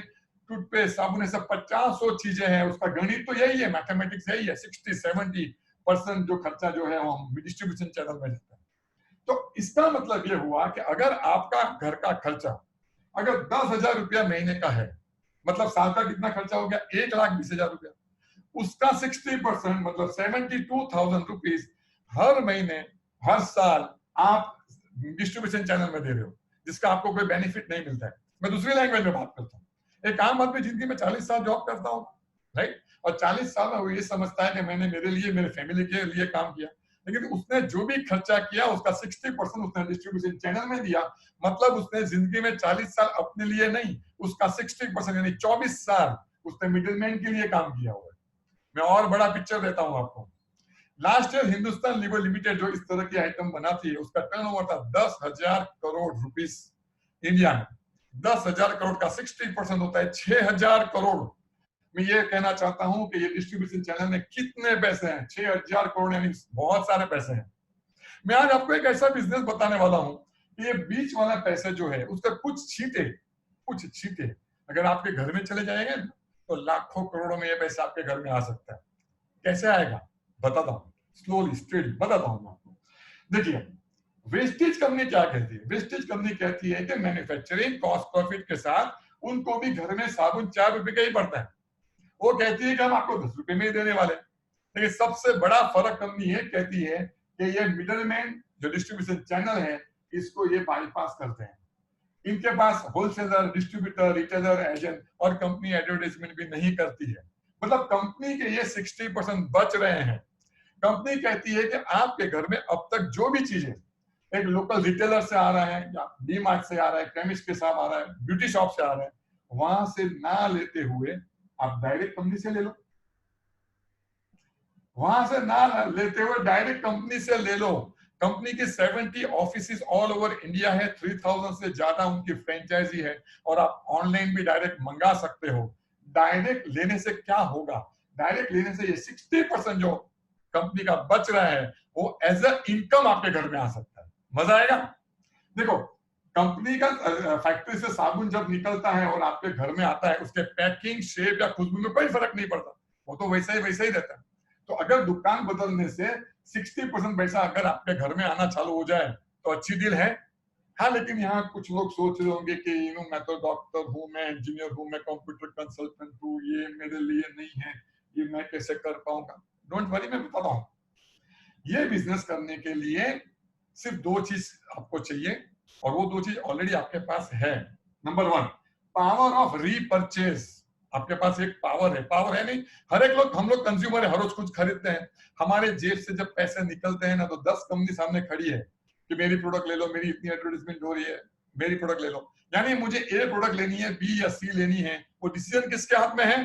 टूथपेस्ट साबुन ऐसे 50 चीजें हैं, उसका गणित तो यही है, मैथमेटिक्स यही है। 60-70% जो खर्चा जो है वो हम डिस्ट्रीब्यूशन चैनल में जाता है। तो इसका मतलब ये हुआ कि अगर आपका घर का खर्चा अगर 10,000 रुपया महीने का है, मतलब साल का कितना खर्चा हो गया, 1,20,000 रुपया। उसका 60% मतलब 72,000 रुपीज हर महीने हर साल आप डिस्ट्रीब्यूशन चैनल में दे रहे हो जिसका आपको कोई बेनिफिट नहीं मिलता है। मैं दूसरी लैंग्वेज में बात करता हूँ। एक आम आदमी जिंदगी में 40 साल जॉब करता हूँ, राइट, और 40 साल में वो ये समझता है कि मैंने मेरे लिए, मेरे फैमिली के लिए काम किया, लेकिन उसने जो भी खर्चा किया उसका 60% उसने डिस्ट्रीब्यूशन चैनल में दिया। मतलब उसने जिंदगी में 40 साल अपने लिए नहीं, उसका 60% यानी 24 साल उसने मिडिलमैन के लिए काम किया हुआ है। मैं और बड़ा पिक्चर देता हूं आपको। Last year Hindustan Lever Limited जो इस तरह की आइटम बनाती है, उसका टर्नओवर था 10,000 करोड़ रुपीस इंडिया में। 10,000 करोड़ का 60% होता है 6,000 करोड़। मैं ये कहना चाहता हूं कि ये डिस्ट्रीब्यूशन चैनल में कितने पैसे हैं, 6,000 करोड़ यानी बहुत सारे पैसे हैं। मैं आज आपको एक ऐसा बिजनेस बताने वाला हूं कि ये बीच वाला पैसे जो है उसका कुछ छींटे अगर आपके घर में चले जाएंगे तो लाखों करोड़ों में ये पैसा आपके घर में आ सकता है। कैसे आएगा बताता हूँ, स्लोली स्ट्रेट बताता हूँ आपको। देखिए, वेस्टेज कंपनी क्या कहती है? वेस्टेज कंपनी कहती है कि मैन्युफैक्चरिंग कॉस्ट प्रॉफिट के साथ उनको भी घर में साबुन 4 रुपए का ही पड़ता है। वो कहती है कि हम आपको 10 रुपए में ही देने वाले। लेकिन सबसे बड़ा फर्क कंपनी ये कहती है कि ये मिडलमैन जो डिस्ट्रीब्यूशन चैनल है इसको ये बाईपास करते हैं। इनके पास होलसेलर, डिस्ट्रीब्यूटर, रिटेलर, एजेंट और कंपनी एडवर्टाइजमेंट भी नहीं करती है। मतलब कंपनी के ये 60% बच रहे हैं। कंपनी कहती है कि आपके घर में अब तक जो भी चीजें एक लोकल रिटेलर से आ रहा है या डी मार्ट से आ रहा है, केमिस्ट के साथ आ रहा है, ब्यूटी शॉप से आ रहा है, वहां से ना लेते हुए आप डायरेक्ट कंपनी से ले लो। वहां से ना लेते हुए डायरेक्ट कंपनी से ले लो। कंपनी की 70 ऑफिसेज ऑल ओवर इंडिया है, 3000 से ज्यादा उनकी फ्रेंचाइजी है और आप ऑनलाइन भी डायरेक्ट मंगा सकते हो। डायरेक्ट लेने से क्या होगा? डायरेक्ट लेने से ये 60% जो कंपनी का बच रहा है वो एज अ इनकम आपके घर में आ सकता है। मजा आएगा। देखो, कंपनी का फैक्ट्री से साबुन जब निकलता है और आपके घर में आता है, उसके पैकिंग, शेप या खुशबू में कोई फर्क नहीं पड़ता, वो तो वैसा ही रहता है। तो अगर दुकान बदलने से 60% पैसा अगर आपके घर में आना चालू हो जाए तो अच्छी डील है। हाँ, लेकिन यहाँ कुछ लोग सोच रहे होंगे कि मैं तो डॉक्टर हूँ, मैं इंजीनियर हूँ, मैं कंप्यूटर कंसल्टेंट हूँ, ये मेरे लिए नहीं है, ये मैं कैसे कर पाऊंगा? डोंट वरी, मैं बताता हूँ। ये बिजनेस करने के लिए सिर्फ 2 चीज आपको चाहिए और वो 2 चीज ऑलरेडी आपके पास है। Number 1, power of repurchase. आपके पास एक पावर है नहीं। हर एक लोग, हम लोग कंज्यूमर है, हर रोज कुछ खरीदते हैं। हमारे जेब से जब पैसे निकलते हैं ना तो 10 कंपनी सामने खड़ी है कि मेरी प्रोडक्ट ले लो, मेरी इतनी एडवर्टाइजमेंट हो रही है, मेरी प्रोडक्ट ले लो। यानी मुझे ए प्रोडक्ट लेनी है, बी या सी लेनी है, वो डिसीजन किसके हाथ में है?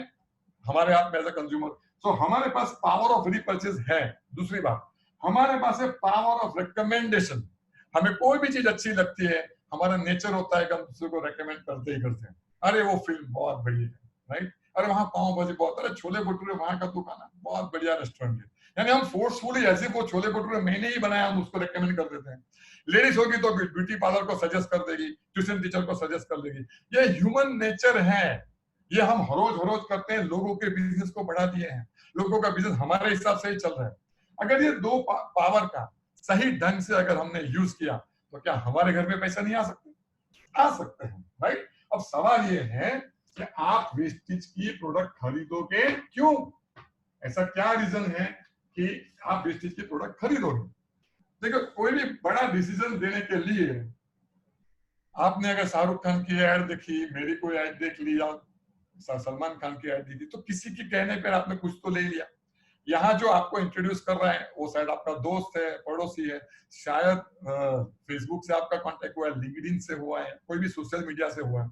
हमारे हाथ में एज अ कंज्यूमर। सो हमारे पास पावर ऑफ रीपर्चेज है। दूसरी बात, हमारे पास है पावर ऑफ रिकमेंडेशन। हमें कोई भी चीज अच्छी लगती है, हमारा नेचर होता है कि हम दूसरे को रेकमेंड करते ही करते हैं। अरे वो फिल्म बहुत बढ़िया है, राइट, अरे वहां पाव भाजी बहुत, अरे छोले भटूरे वहां का तो खाना बहुत बढ़िया रेस्टोरेंट है। यानी हम फोर्सफुली ऐसे वो छोले भटूरे मैंने ही बनाया, हम उसको रेकमेंड कर देते हैं। लेडीज होगी तो ब्यूटी पार्लर को सजेस्ट कर देगी, ट्यूशन टीचर को सजेस्ट कर देगी। ये ह्यूमन नेचर है। ये हम हर रोज करते हैं, लोगों के बिजनेस को बढ़ा दिए हैं, लोगों का बिजनेस हमारे हिसाब से ही चल रहा है। अगर ये दो पावर का सही ढंग से अगर हमने यूज किया तो क्या हमारे घर में पैसा नहीं आ सकते? आ सकते हैं, राइट। अब सवाल ये है कि आप वेस्टेज की प्रोडक्ट खरीदोगे क्यों? ऐसा क्या रीजन है कि आप वेस्टेज की प्रोडक्ट खरीदोगे? देखो, कोई भी बड़ा डिसीजन देने के लिए आपने अगर शाहरुख खान की एड देखी, मेरी कोई एड देख ली या सलमान खान की एड दी थी, तो किसी के कहने पर आपने कुछ तो ले लिया। यहाँ जो आपको इंट्रोड्यूस कर रहा है वो शायद आपका दोस्त है, पड़ोसी है, शायद फेसबुक से आपका कांटेक्ट हुआ है, लिंक्डइन से हुआ है, कोई भी सोशल मीडिया से हुआ है।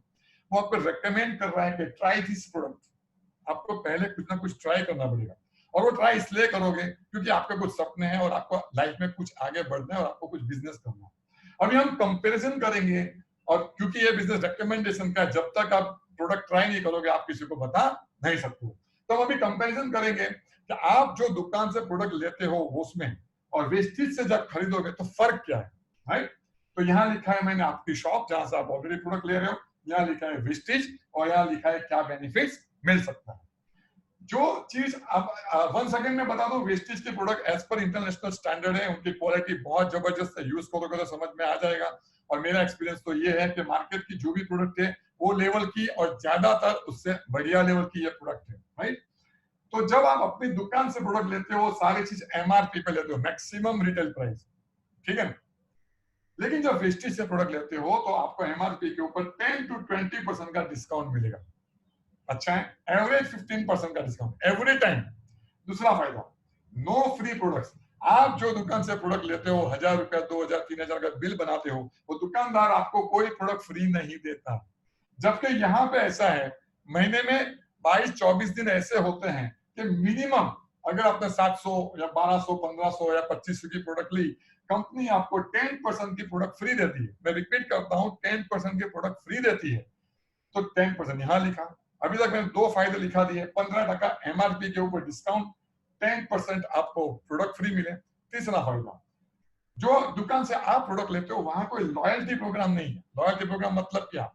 वो आपको रेकमेंड कर रहा है कि ट्राई दिस प्रोडक्ट। आपको पहले कुछ ना कुछ ट्राई करना पड़ेगा और वो ट्राई इसलिए करोगे क्योंकि आपके कुछ सपने हैं और आपको लाइफ में कुछ आगे बढ़ना है और आपको कुछ बिजनेस करना है। अभी हम कंपैरिजन करेंगे और क्योंकि ये बिजनेस रिकमेंडेशन का, जब तक आप प्रोडक्ट ट्राई नहीं करोगे आप किसी को बता नहीं सकते हो। तो हम अभी कंपैरिजन करेंगे कि आप जो दुकान से प्रोडक्ट लेते हो उसमें और वेस्टेज से जब खरीदोगे तो फर्क क्या है, राइट। तो यहाँ लिखा है मैंने आपकी शॉप जहां से आप ऑलरेडी प्रोडक्ट ले रहे हो, यहाँ लिखा है वेस्टेज और यहाँ लिखा है क्या बेनिफिट्स मिल सकता है। जो चीज अब 1 सेकंड में बता दूं, वेस्टेज के प्रोडक्ट एज पर इंटरनेशनल स्टैंडर्ड है, उनकी क्वालिटी बहुत जबरदस्त है, यूज करोगे तो समझ में आ जाएगा। और मेरा एक्सपीरियंस तो ये है कि मार्केट की जो भी प्रोडक्ट है वो लेवल की और ज्यादातर उससे बढ़िया लेवल की ये प्रोडक्ट है, राइट। तो जब आप अपनी दुकान से प्रोडक्ट लेते हो सारी चीज एमआरपी पे लेते हो, मैक्सिमम रिटेल प्राइस, ठीक है ना। लेकिन जब वेस्टेज से प्रोडक्ट लेते हो तो आपको एमआरपी के ऊपर 10 to 20% का डिस्काउंट मिलेगा। अच्छा है, एवरेज 15% का डिस्काउंट एवरी टाइम। दूसरा फायदा, नो फ्री प्रोडक्ट्स। आप जो दुकान से प्रोडक्ट लेते हो, 1000 रुपया, 2000, 3000 का बिल बनाते हो, वो दुकानदार आपको कोई प्रोडक्ट फ्री नहीं देता। जबकि यहाँ पे ऐसा है, महीने में 22-24 दिन ऐसे होते हैं कि मिनिमम अगर आपने 700 या 1200, 1500 या 2500 की प्रोडक्ट ली, कंपनी आपको 10% की प्रोडक्ट फ्री देती है। मैं रिपीट करता हूँ, 10% की प्रोडक्ट फ्री देती है। तो 10% यहाँ लिखा। अभी तक मैंने 2 फायदे लिखा दिए, 15% एमआरपी के ऊपर डिस्काउंट, 10% आपको प्रोडक्ट फ्री मिले। तीसरा फायदा, जो दुकान से आप प्रोडक्ट लेते हो वहां कोई लॉयल्टी प्रोग्राम नहीं है। लॉयल्टी प्रोग्राम मतलब क्या,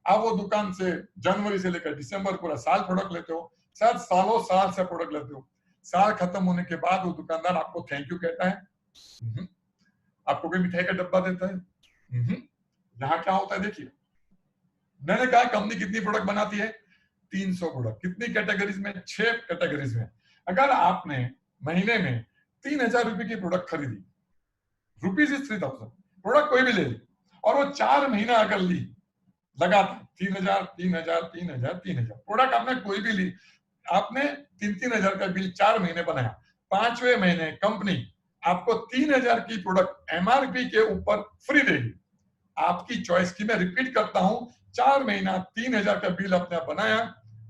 आप वो दुकान से जनवरी से लेकर दिसंबर पूरा साल प्रोडक्ट लेते हो, शायद सालों साल से प्रोडक्ट लेते हो, साल खत्म होने के बाद वो दुकानदार आपको थैंक यू कहता है, आपको कोई मिठाई का डब्बा देता है। यहाँ क्या होता है देखिए, मैंने कहा कंपनी कितनी प्रोडक्ट बनाती है, 300 प्रोडक्ट। कितनी कैटेगरीज में, 6 कैटेगरीज में। अगर आपने महीने में 3000 रुपए की प्रोडक्ट खरीदी, रुपीज इज 3000, प्रोडक्ट कोई भी ले ली, और वो 4 महीना अगर ली लगातार, 3000 3000 3000 3000 प्रोडक्ट आपने कोई भी ली, आपने 3-3000 का बिल 4 महीने बनाया, 5वें महीने कंपनी आपको 3000 की प्रोडक्ट एमआरपी के ऊपर फ्री देगी। आपकी चॉइस की, मैं रिपीट करता हूं, 4 महीना 3000 का बिल आपने बनाया,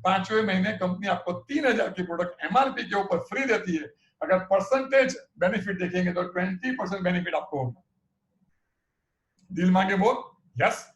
5वें महीने कंपनी आपको 3000 की प्रोडक्ट एमआरपी के ऊपर फ्री देती है। अगर परसेंटेज बेनिफिट देखेंगे तो 20% बेनिफिट आपको होगा। दिल मांगे बोल यस।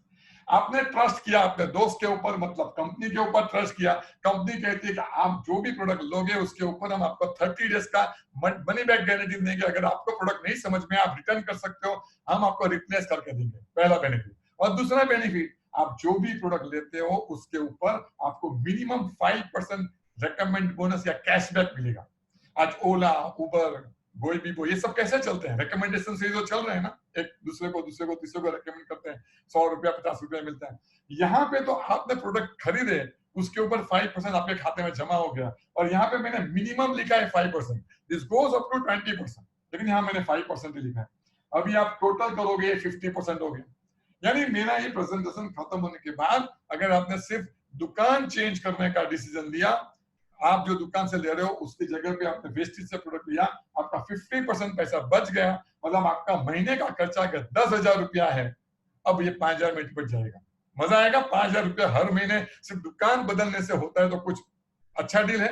आपने ट्रस्ट किया अपने दोस्त के ऊपर, मतलब कंपनी के ऊपर ट्रस्ट किया। कंपनी कहती है कि आप जो भी प्रोडक्ट लोगे उसके ऊपर हम आपको 30 डेज का मनी बैक गारंटी देंगे। अगर आपको प्रोडक्ट नहीं समझ में आप रिटर्न कर सकते हो, हम आपको रिप्लेस करके देंगे। पहला बेनिफिट। और दूसरा बेनिफिट, आप जो भी प्रोडक्ट लेते हो उसके ऊपर आपको मिनिमम 5% रेकमेंड बोनस या कैशबैक मिलेगा। आज ओला, उबर, गोइबीबो ये सब कैसे चलते हैं, रिकमेंडेशन से जो चल रहे हैं ना, एक दूसरे को तीसरे को रेकमेंड करते हैं, 100 रुपया 50 रुपया मिलता है। यहाँ पे तो आपने प्रोडक्ट खरीदे, उसके ऊपर 5% आपके खाते में जमा हो गया, और यहाँ पे मैंने मिनिमम लिखा है 5%, दिस गोज अप टू 20%, लेकिन यहाँ मैंने 5% ही लिखा है। अभी आप टोटल करोगे 50% हो गया। यानी मेरा ये प्रेजेंटेशन खत्म होने के बाद अगर आपने सिर्फ दुकान चेंज करने का डिसीजन लिया, आप जो दुकान से ले रहे हो उसकी जगह पे आपने वेस्टेज से प्रोडक्ट लिया, आपका 50% पैसा बच गया, मतलब आपका महीने का खर्चा अगर 10,000 रुपया है, अब ये 5,000 में बच जाएगा। मजा आएगा। 5,000 रुपया हर महीने सिर्फ दुकान बदलने से होता है, तो कुछ अच्छा डील है।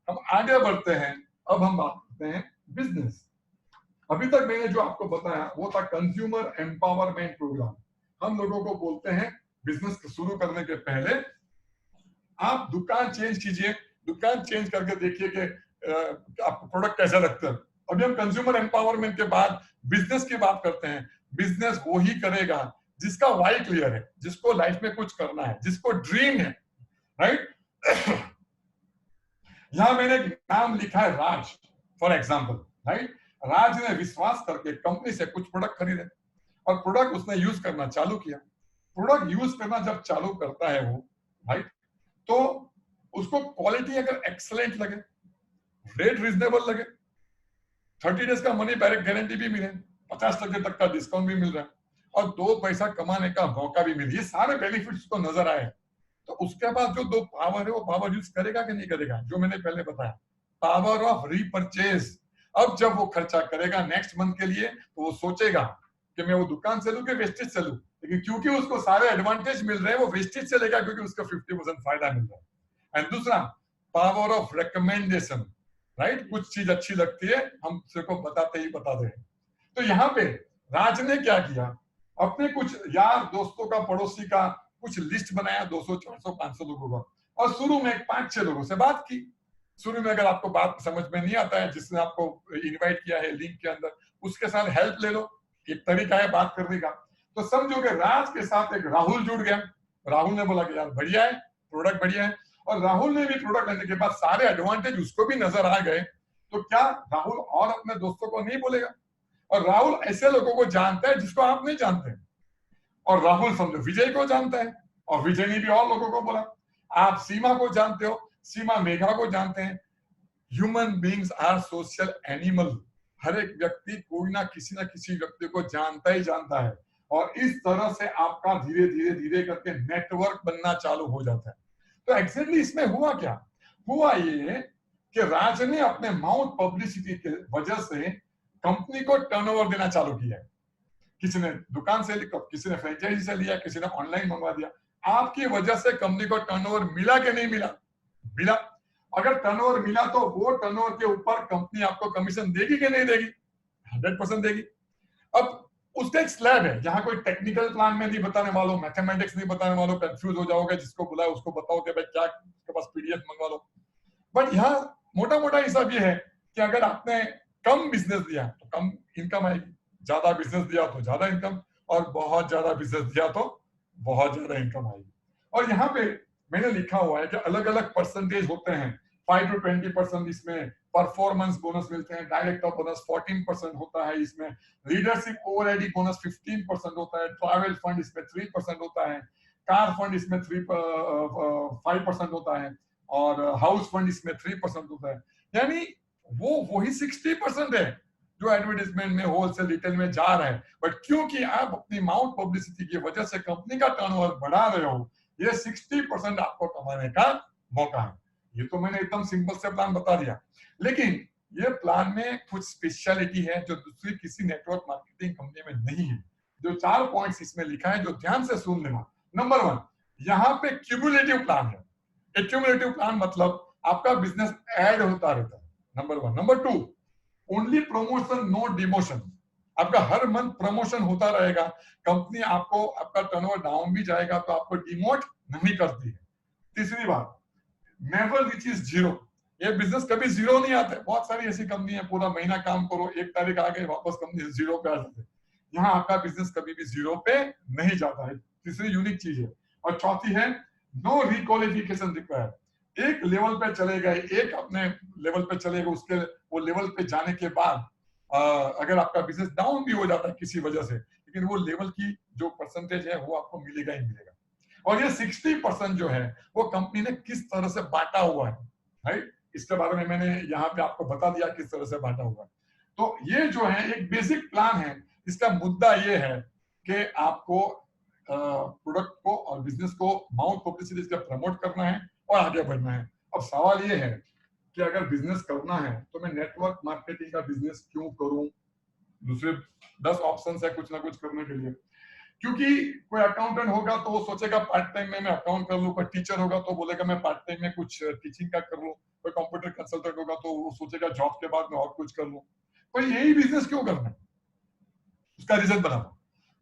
हम आगे बढ़ते हैं, अब हम बात करते हैं बिजनेस। अभी तक मैंने जो आपको बताया वो था कंज्यूमर एम्पावरमेंट प्रोग्राम। हम लोगों को बोलते हैं बिजनेस शुरू करने के पहले आप दुकान चेंज कीजिए, दुकान चेंज करके देखिए कि आपको प्रोडक्ट कैसा लगता है। अभी हम कंज्यूमर एम्पावरमेंट के बाद बिजनेस की बात करते हैं। बिजनेस वो ही करेगा जिसका वाई क्लियर है, जिसको लाइफ में कुछ करना है, जिसको ड्रीम है, राइट। यहां मैंने एक नाम लिखा है राज, फॉर एग्जाम्पल, राइट। राज ने विश्वास करके कंपनी से कुछ प्रोडक्ट खरीदे और प्रोडक्ट उसने यूज करना चालू किया। प्रोडक्ट यूज करना जब चालू करता है वो, राइट, तो उसको क्वालिटी अगर एक्सलेंट लगे, रेट रीजनेबल लगे, 30 डेज का मनी बैक गारंटी भी मिले, 50% तक का डिस्काउंट भी मिल रहा है, और 2 पैसा कमाने का मौका भी मिले, ये सारे बेनिफिट्स को नजर आए, तो उसके बाद जो 2 पावर है वो पावर यूज करेगा कि नहीं करेगा, जो मैंने पहले बताया, पावर ऑफ रीपरचेज। अब जब वो खर्चा करेगा नेक्स्ट मंथ के लिए, तो वो सोचेगा कि मैं वो दुकान से लूं कि वेस्टेज से लूं, लेकिन क्योंकि उसको सारे एडवांटेज मिल रहे हैं वो वेस्टेज से लेगा, क्योंकि उसका 50% फायदा मिल रहा है। एंड दूसरा, पावर ऑफ रिकमेंडेशन, राइट। कुछ चीज अच्छी लगती है, हम को बताते ही बताते हैं। तो यहाँ पे राज ने क्या किया, अपने कुछ यार दोस्तों का, पड़ोसी का कुछ लिस्ट बनाया, 200 400 500 लोगों का, और शुरू में 5-6 लोगों से बात की। शुरू में अगर आपको बात समझ में नहीं आता है, जिसने आपको इनवाइट किया है लिंक के अंदर, उसके साथ हेल्प ले लो, एक तरीका है बात करने का। तो समझो कि राज के साथ एक राहुल जुड़ गया। राहुल ने बोला कि यार बढ़िया है, प्रोडक्ट बढ़िया है, और राहुल ने भी प्रोडक्ट लेने के बाद सारे एडवांटेज उसको भी नजर आ गए, तो क्या राहुल और अपने दोस्तों को नहीं बोलेगा? और राहुल ऐसे लोगों को जानता है जिसको आप नहीं जानते, और राहुल समझो विजय को जानता है, और विजय ने भी और लोगों को बोला। आप सीमा को जानते हो, सीमा मेघा को जानते हैं। Human beings are social animal, हर एक व्यक्ति कोई ना किसी व्यक्ति को जानता ही जानता है, और इस तरह से आपका धीरे धीरे धीरे करके नेटवर्क बनना चालू हो जाता है। तो एग्जैक्टली इसमें हुआ क्या? हुआ ये कि राज ने अपने माउथ पब्लिसिटी के वजह से कंपनी को टर्नओवर देना चालू किया है। किसी ने दुकान से लिया, किसी ने फ्रेंचाइजी से लिया, किसी ने ऑनलाइन मंगवा दिया। आपकी वजह से कंपनी को टर्नओवर मिला कि नहीं मिला? मिला। अगर टर्नओवर मिला तो वो टर्नओवर के ऊपर कंपनी आपको कमीशन देगी कि नहीं देगी? 100% देगी। अब उसका एक स्लैब है, जहां कोई टेक्निकल प्लान में नहीं बताने वालों, मैथमेटिक्स नहीं बताने वालों, कंफ्यूज हो जाओगे, जिसको बुलाए उसको बताओ कि भाई क्या उसके पास पीडीएफ मंगवा लो। बट यहाँ मोटा मोटा हिसाब ये है कि अगर आपने कम बिजनेस दिया तो कम इनकम आएगी, ज्यादा बिजनेस दिया तो ज्यादा इनकम, और बहुत ज्यादा बिजनेस दिया तो बहुत ज्यादा इनकम आएगी। और यहाँ पे मैंने लिखा हुआ है कि अलग अलग परसेंटेज होते हैं, 5 to 20% इसमें परफॉर्मेंस बोनस मिलते हैं, डायरेक्टर बोनस 14% होता है, इसमें लीडरशिप ओवरहेड बोनस 15% होता है, ट्रैवल फंड इसमें 3% होता है, कार फंड इसमें 5% होता है, और हाउस फंड इसमें 3% होता है। यानी वो वही 60% है जो एडवर्टाइजमेंट में, होलसेल रिटेल में जा रहा है। बट क्योंकि आप अपनी माउथ पब्लिसिटी की वजह से कंपनी का टर्नओवर बढ़ा रहे हो, ये 60% आपको कमाने का मौका है। ये तो मैंने एकदम सिंपल से प्लान बता दिया, लेकिन ये प्लान में कुछ स्पेशलिटी है जो दूसरी किसी नेटवर्क मार्केटिंग कंपनी में नहीं है। जो 4 पॉइंट्स इसमें लिखा है, जो ध्यान से सुन लेना। नंबर 1, यहाँ पे क्यूमुलेटिव प्लान है। क्यूमुलेटिव प्लान मतलब आपका बिजनेस ऐड होता रहता है, number 1। Number 2, only promotion no demotion. आपका हर मंथ प्रमोशन होता रहेगा। कंपनी आपको, आपका टर्नओवर डाउन भी जाएगा तो आपको डिमोट नहीं करती है। तीसरी बात, नेवर रीचेस जीरो। ये बिजनेस कभी जीरो नहीं आता है। बहुत सारी ऐसी कंपनी है, पूरा महीना काम करो, 1 तारीख आ गई, वापस कंपनी जीरो पे आ जाते हैं। यहाँ आपका बिजनेस कभी भी जीरो पे नहीं जाता है। तीसरी यूनिक चीज है। और चौथी है, नो रिक्वालिफिकेशन रिक्वायर्ड। एक लेवल पे चले गए, एक अपने लेवल पे चले गए, उसके वो लेवल पे जाने के बाद अगर आपका बिजनेस डाउन भी हो जाता है किसी वजह से, लेकिन वो लेवल की जो परसेंटेज है वो आपको मिलेगा ही मिलेगा। और ये 60% जो है वो कंपनी ने किस तरह से बांटा हुआ है, राइट? इसके बारे में मैंने यहाँ पे आपको बता दिया किस तरह से बांटा हुआ है। तो ये जो है एक बेसिक प्लान है। इसका मुद्दा ये है कि आपको प्रोडक्ट को और बिजनेस को माउथ पब्लिसिटी से प्रमोट करना है और आगे बढ़ना है। अब सवाल ये है कि अगर बिजनेस करना है तो मैं नेटवर्क मार्केटिंग का बिजनेस क्यों करूं? दूसरे 10 ऑप्शन है कुछ ना कुछ करने के लिए। क्योंकि कोई अकाउंटेंट होगा तो वो सोचेगा पार्ट टाइम में मैं अकाउंट कर लूं, कोई टीचर होगा तो बोलेगा मैं पार्ट टाइम में कुछ टीचिंग का कर लूं, कोई कंप्यूटर कंसल्टेंट होगा तो वो सोचेगा जॉब के बाद मैं और कुछ कर लूं। कोई यही बिजनेस क्यों करना है? उसका रीजन बनाओ।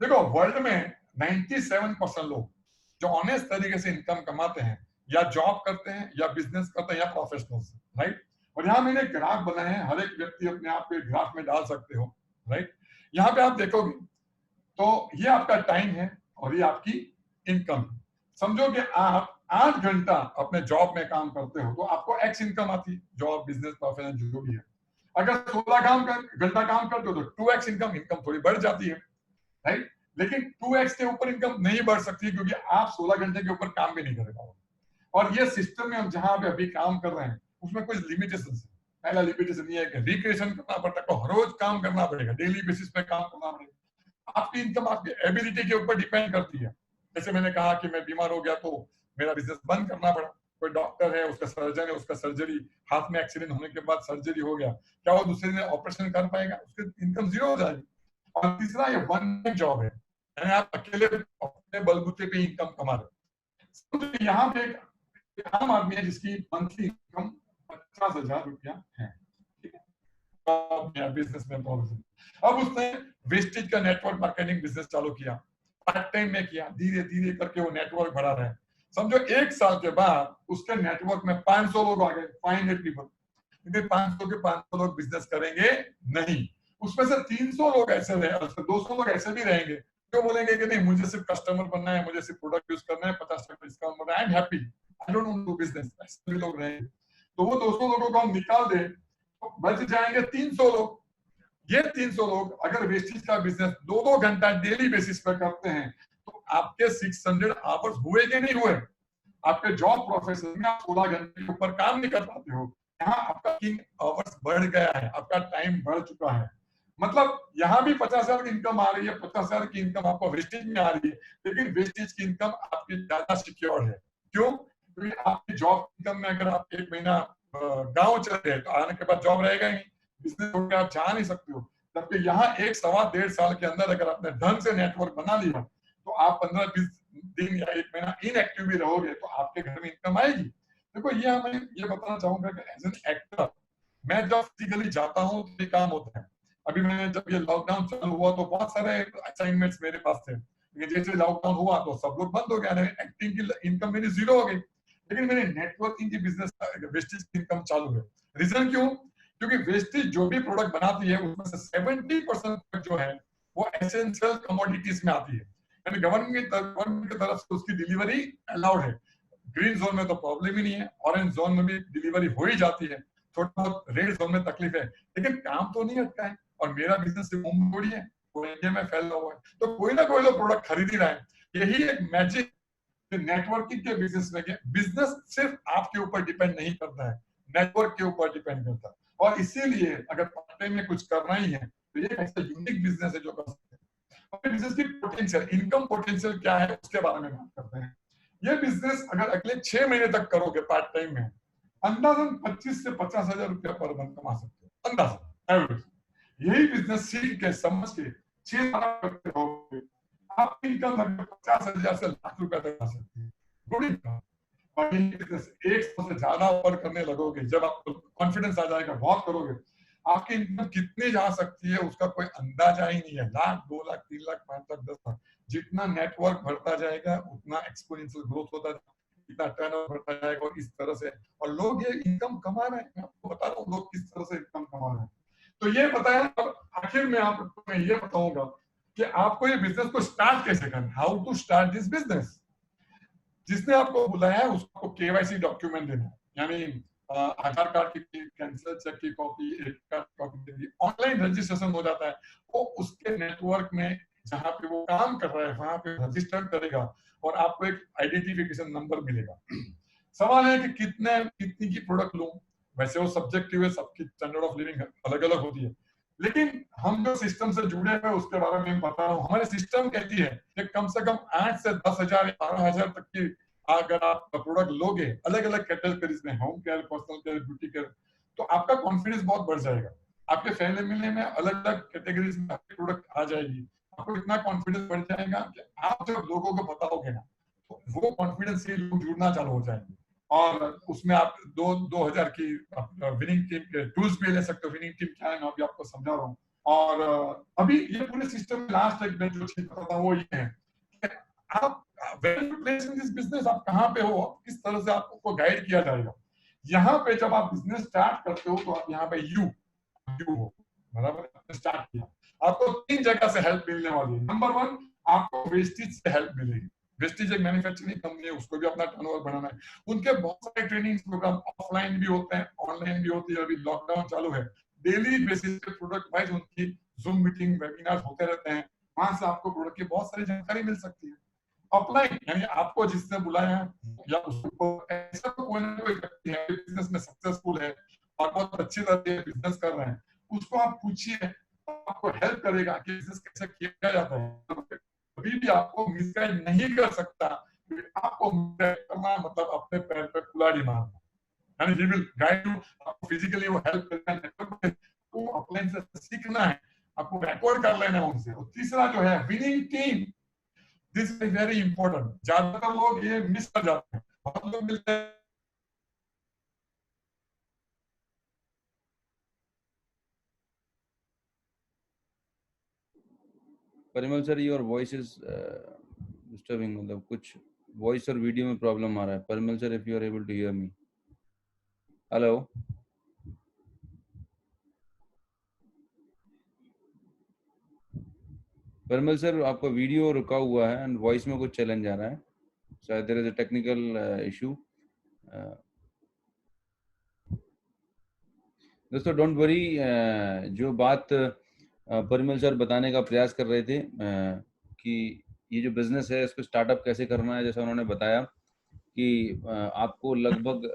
देखो, वर्ल्ड में 97% लोग जो ऑनेस्ट तरीके से इनकम कमाते हैं, या जॉब करते हैं, या बिजनेस करते हैं, या प्रोफेशनल्स, राइट? और यहाँ मैंने ग्राफ बनाए हैं, हर एक व्यक्ति अपने आप को ग्राफ में डाल सकते हो, राइट? यहाँ पे आप देखोगे तो ये आपका टाइम है और ये आपकी इनकम है। समझो कि आप 8 घंटा अपने जॉब में काम करते हो तो आपको एक्स इनकम आती है, जॉब, बिजनेस, प्रोफेशन जो भी है। अगर 16 घंटा काम करते हो तो 2x इनकम थोड़ी बढ़ जाती है, राइट? लेकिन 2x के ऊपर इनकम नहीं बढ़ सकती क्योंकि आप 16 घंटे के ऊपर काम भी नहीं कर पाओगे। और ये सिस्टम में हम जहां पे अभी काम कर रहे हैं उसमें कुछ लिमिटेशन है। पहला लिमिटेशन ये है कि रिक्रिएशन करना पड़ता है, हर रोज काम करना पड़ेगा, डेली बेसिस पे काम करना पड़ेगा। आपकी इनकम आपकी एबिलिटी के ऊपर डिपेंड करती है। जैसे मैंने कहा कि मैं बीमार हो गया तो मेरा बिजनेस बंद करना पड़ा। कोई डॉक्टर है, उसका सर्जन है, उसका सर्जरी, हाथ में एक्सीडेंट होने के बाद सर्जरी हो गया, क्या वो दूसरे दिन ऑपरेशन कर पाएगा? उसकी इनकम जीरो हो जाएगी। और तीसरा, ये वन मैन जॉब है, यानी आप अकेले अपने बलबूते पे इनकम कमा रहे हो। तो यहाँ पे एक आम आदमी है जिसकी मंथली इनकम 50,000 रुपया है, बिजनेस में प्रॉब्लम। अब उसने वेस्टेज का नेटवर्क मार्केटिंग बिजनेस चालू किया, पार्ट टाइम में किया, धीरे धीरे करके वो नेटवर्क बढ़ा रहा है। समझो 1 साल के बाद उसके नेटवर्क में 500 लोग आ गए, 500 पीपल। लेकिन 500 के 500 लोग बिजनेस करेंगे नहीं, उसमें से 300 लोग ऐसे रहे, 200 लोग ऐसे भी रहेंगे जो बोलेंगे कि नहीं, मुझे सिर्फ कस्टमर बनना है, मुझे सिर्फ प्रोडक्ट यूज करना है, 50% डिस्काउंट बनना है, I am happy, I don't want to do business. ऐसे भी लोग रहेंगे। तो वो 200 लोगों को हम निकाल दे तो बच जाएंगे 300 लोग। ये 300 लोग अगर वेस्टेज का बिजनेस 2-2 घंटा डेली बेसिस पर करते हैं तो आपके 600 आवर्स हुए कि नहीं हुए? आपके जॉब प्रोफेशन में आप 16 घंटे के ऊपर काम नहीं कर पाते हो, यहाँ आपका वर्किंग आवर्स बढ़ गया है, आपका टाइम बढ़ चुका है, मतलब यहाँ भी 50,000 की इनकम आ रही है, 50,000 की इनकम आपको वेस्टेज में आ रही है, लेकिन वेस्टेज की इनकम आपकी ज्यादा सिक्योर है। क्यों? क्योंकि आपकी जॉब इनकम में अगर आप एक महीना गाँव चले गए तो आने के बाद जॉब रहेगा ही नहीं, बिजनेस छोड़ के आप जा नहीं सकते हो। जबकि यहाँ 1 सवा डेढ़ साल के अंदर अगर आपने ढंग से नेटवर्क बना लिया तो आप 15-20 दिन या 1 महीना इनएक्टिव भी रहोगे तो आपके घर में इनकम आएगी। देखो ये हमें ये बताना चाहूंगा कि एज एन एक्टर मैं जब फिजिकली जाता हूँ तो ये काम होता है। अभी मैंने जब ये लॉकडाउन चालू हुआ तो बहुत सारे असाइनमेंट्स मेरे पास थे, लेकिन जैसे लॉकडाउन हुआ तो सब लोग बंद हो गया, एक्टिंग की इनकम मेरी जीरो हो गई, लेकिन मेरे नेटवर्किंग की बिजनेस वेस्टेज की इनकम चालू है। रीजन क्यों? क्योंकि वेस्टेज जो भी प्रोडक्ट बनाती है उसमें से 70% तक जो है वो एसेंशियल कमोडिटीज में आती है, यानी गवर्नमेंट की तरफ से उसकी डिलीवरी अलाउड है। ग्रीन जोन में तो प्रॉब्लम ही नहीं है, ऑरेंज जोन में भी डिलीवरी हो ही जाती है, थोड़ा बहुत रेड जोन में तकलीफ है, लेकिन काम तो नहीं अटका है। और मेरा बिजनेस मुंबई थोड़ी है, पूरे इंडिया में फैला हुआ है, तो कोई ना कोई तो प्रोडक्ट खरीद ही रहा है। यही एक मैजिक नेटवर्किंग के बिजनेस में, बिजनेस सिर्फ आपके ऊपर डिपेंड नहीं करता है, नेटवर्क के ऊपर डिपेंड करता है। और इसीलिए अगर पार्ट टाइम में कुछ करना ही है तो ये ऐसा यूनिक बिजनेस है जो कर सकते हैं। और बिजनेस की पोटेंशियल, इनकम पोटेंशियल क्या है उसके बारे में बात करते हैं। ये बिजनेस अगर अगले 6 महीने तक करोगे पार्ट टाइम में, अंदाजन 25 से 50,000 रुपया पर मंथ कमा सकते हो, अंदाजन एवरेज। यही बिजनेस सीख के समझ के 6 साल करते रहोगे, आपकी इनकम लगभग 50,000 से लाख रुपया तक आ सकती है, गुड इनकम। और ये बिजनेस 100 से ज्यादा ऊपर करने लगोगे, जब आपको कॉन्फिडेंस आ जाएगा, बहुत करोगे, आपकी इनकम कितनी जा सकती है उसका कोई अंदाजा ही नहीं है। लाख, 2 लाख, 3 लाख, 5 लाख, 10 लाख, जितना नेटवर्क बढ़ता जाएगा उतना एक्सपोनेंशियल ग्रोथ होता जाएगा, इतना टर्नओवर बढ़ता जाएगा, और इस तरह से। और लोग ये इनकम कमा रहे हैं, मैं आपको बता रहा हूँ लोग किस तरह से इनकम कमा रहे हैं। तो ये बताया, और आखिर में आपको मैं ये बताऊंगा कि आपको ये बिजनेस को स्टार्ट कैसे करना, how to start this business. जिसने आपको बुलाया है उसको केवाईसी डॉक्यूमेंट देना है, यानी आधार कार्ड की कैंसिल चेक की कॉपी, एक कॉपी देगी, ऑनलाइन रजिस्ट्रेशन हो जाता है, वो उसके नेटवर्क में जहाँ पे वो काम कर रहा है वहां पे रजिस्टर करेगा और आपको एक आइडेंटिफिकेशन नंबर मिलेगा। सवाल है कि कितनी की प्रोडक्ट लूं, वैसे वो सब्जेक्टिव है, सबकी स्टैंडर्ड ऑफ लिविंग अलग अलग होती है, लेकिन हम जो सिस्टम से जुड़े हुए उसके बारे में बता रहा हूँ। हमारे सिस्टम कहती है कि कम से कम 8 से 10,000 या 12,000 तक की अगर आप प्रोडक्ट लोगे अलग अलग कैटेगरीज में, home care, personal care, beauty care, तो आपका कॉन्फिडेंस बहुत बढ़ जाएगा। आपके फैमिली में अलग अलग कैटेगरीज में आपकी प्रोडक्ट आ जाएगी, आपको इतना कॉन्फिडेंस बढ़ जाएगा कि आप जब लोगों को बताओगे ना तो वो कॉन्फिडेंस से लोग जुड़ना चालू हो जाएंगे। और उसमें आप 2,000 की विनिंग टीम के टूल्स भी ले सकते हो। विनिंग टीम क्या है मैं अभी आपको समझा रहा हूँ। और अभी ये पूरे सिस्टम में लास्ट एक मैं जो चीज बताता हूँ वो ये है कि आप प्लेस इन दिस बिजनेस, आप कहाँ पे हो, किस तरह से आपको गाइड किया जाएगा। यहाँ पे जब आप बिजनेस स्टार्ट करते हो तो आप यहाँ पे यू हो, बराबर, स्टार्ट किया, आपको 3 जगह से हेल्प मिलने वाली है। नंबर 1, आपको वेस्टेज से हेल्प मिलेगी। वेस्टेज एक मैन्युफैक्चरिंग कंपनी है, उसको भी अपना टर्नओवर बढ़ाना है। उनके बहुत सारे ट्रेनिंग प्रोग्राम ऑफलाइन भी होते हैं, ऑनलाइन भी होती है। अभी लॉकडाउन चालू है, डेली बेसिस पे प्रोडक्ट वाइज उनकी जूम मीटिंग, वेबिनार होते रहते हैं, वहां से आपको प्रोडक्ट की बहुत सारी जानकारी मिल सकती है। ऑफलाइन यानी आपको जिसने बुलाया है या उसको, ऐसा तो कोई ना कोई व्यक्ति है बिजनेस में सक्सेसफुल है और बहुत अच्छी तरह से बिजनेस कर रहे हैं, उसको आप पूछिए, आपको हेल्प करेगा कि बिजनेस कैसे किया जाता है। कभी भी आपको मिसगाइड नहीं कर सकता। आपको मिसगाइड करना मतलब अपने पैर पे कुल्हाड़ी मारना, यानी ही विल गाइड यू। आपको फिजिकली वो हेल्प करना है, नेटवर्क को ऑफलाइन से सीखना है, आपको बैकवर्ड कर लेना है उनसे। और तीसरा जो है winning team, this is very important. ज्यादातर लोग ये मिस कर जाते हैं, बहुत लोग मिलते हैं। Parimal sir, your voice is disturbing, मतलब कुछ वॉइस और वीडियो में प्रॉब्लम आ रहा है। Parimal sir, if you are able to hear me. Hello Parimal sir, आपका वीडियो रुका हुआ है एंड वॉइस में कुछ चैलेंज आ रहा है, शायद there is a technical issue. दोस्तों डोंट वरी, जो बात परिमल सर बताने का प्रयास कर रहे थे कि ये जो बिजनेस है इसको स्टार्टअप कैसे करना है, जैसा उन्होंने बताया कि आपको लगभग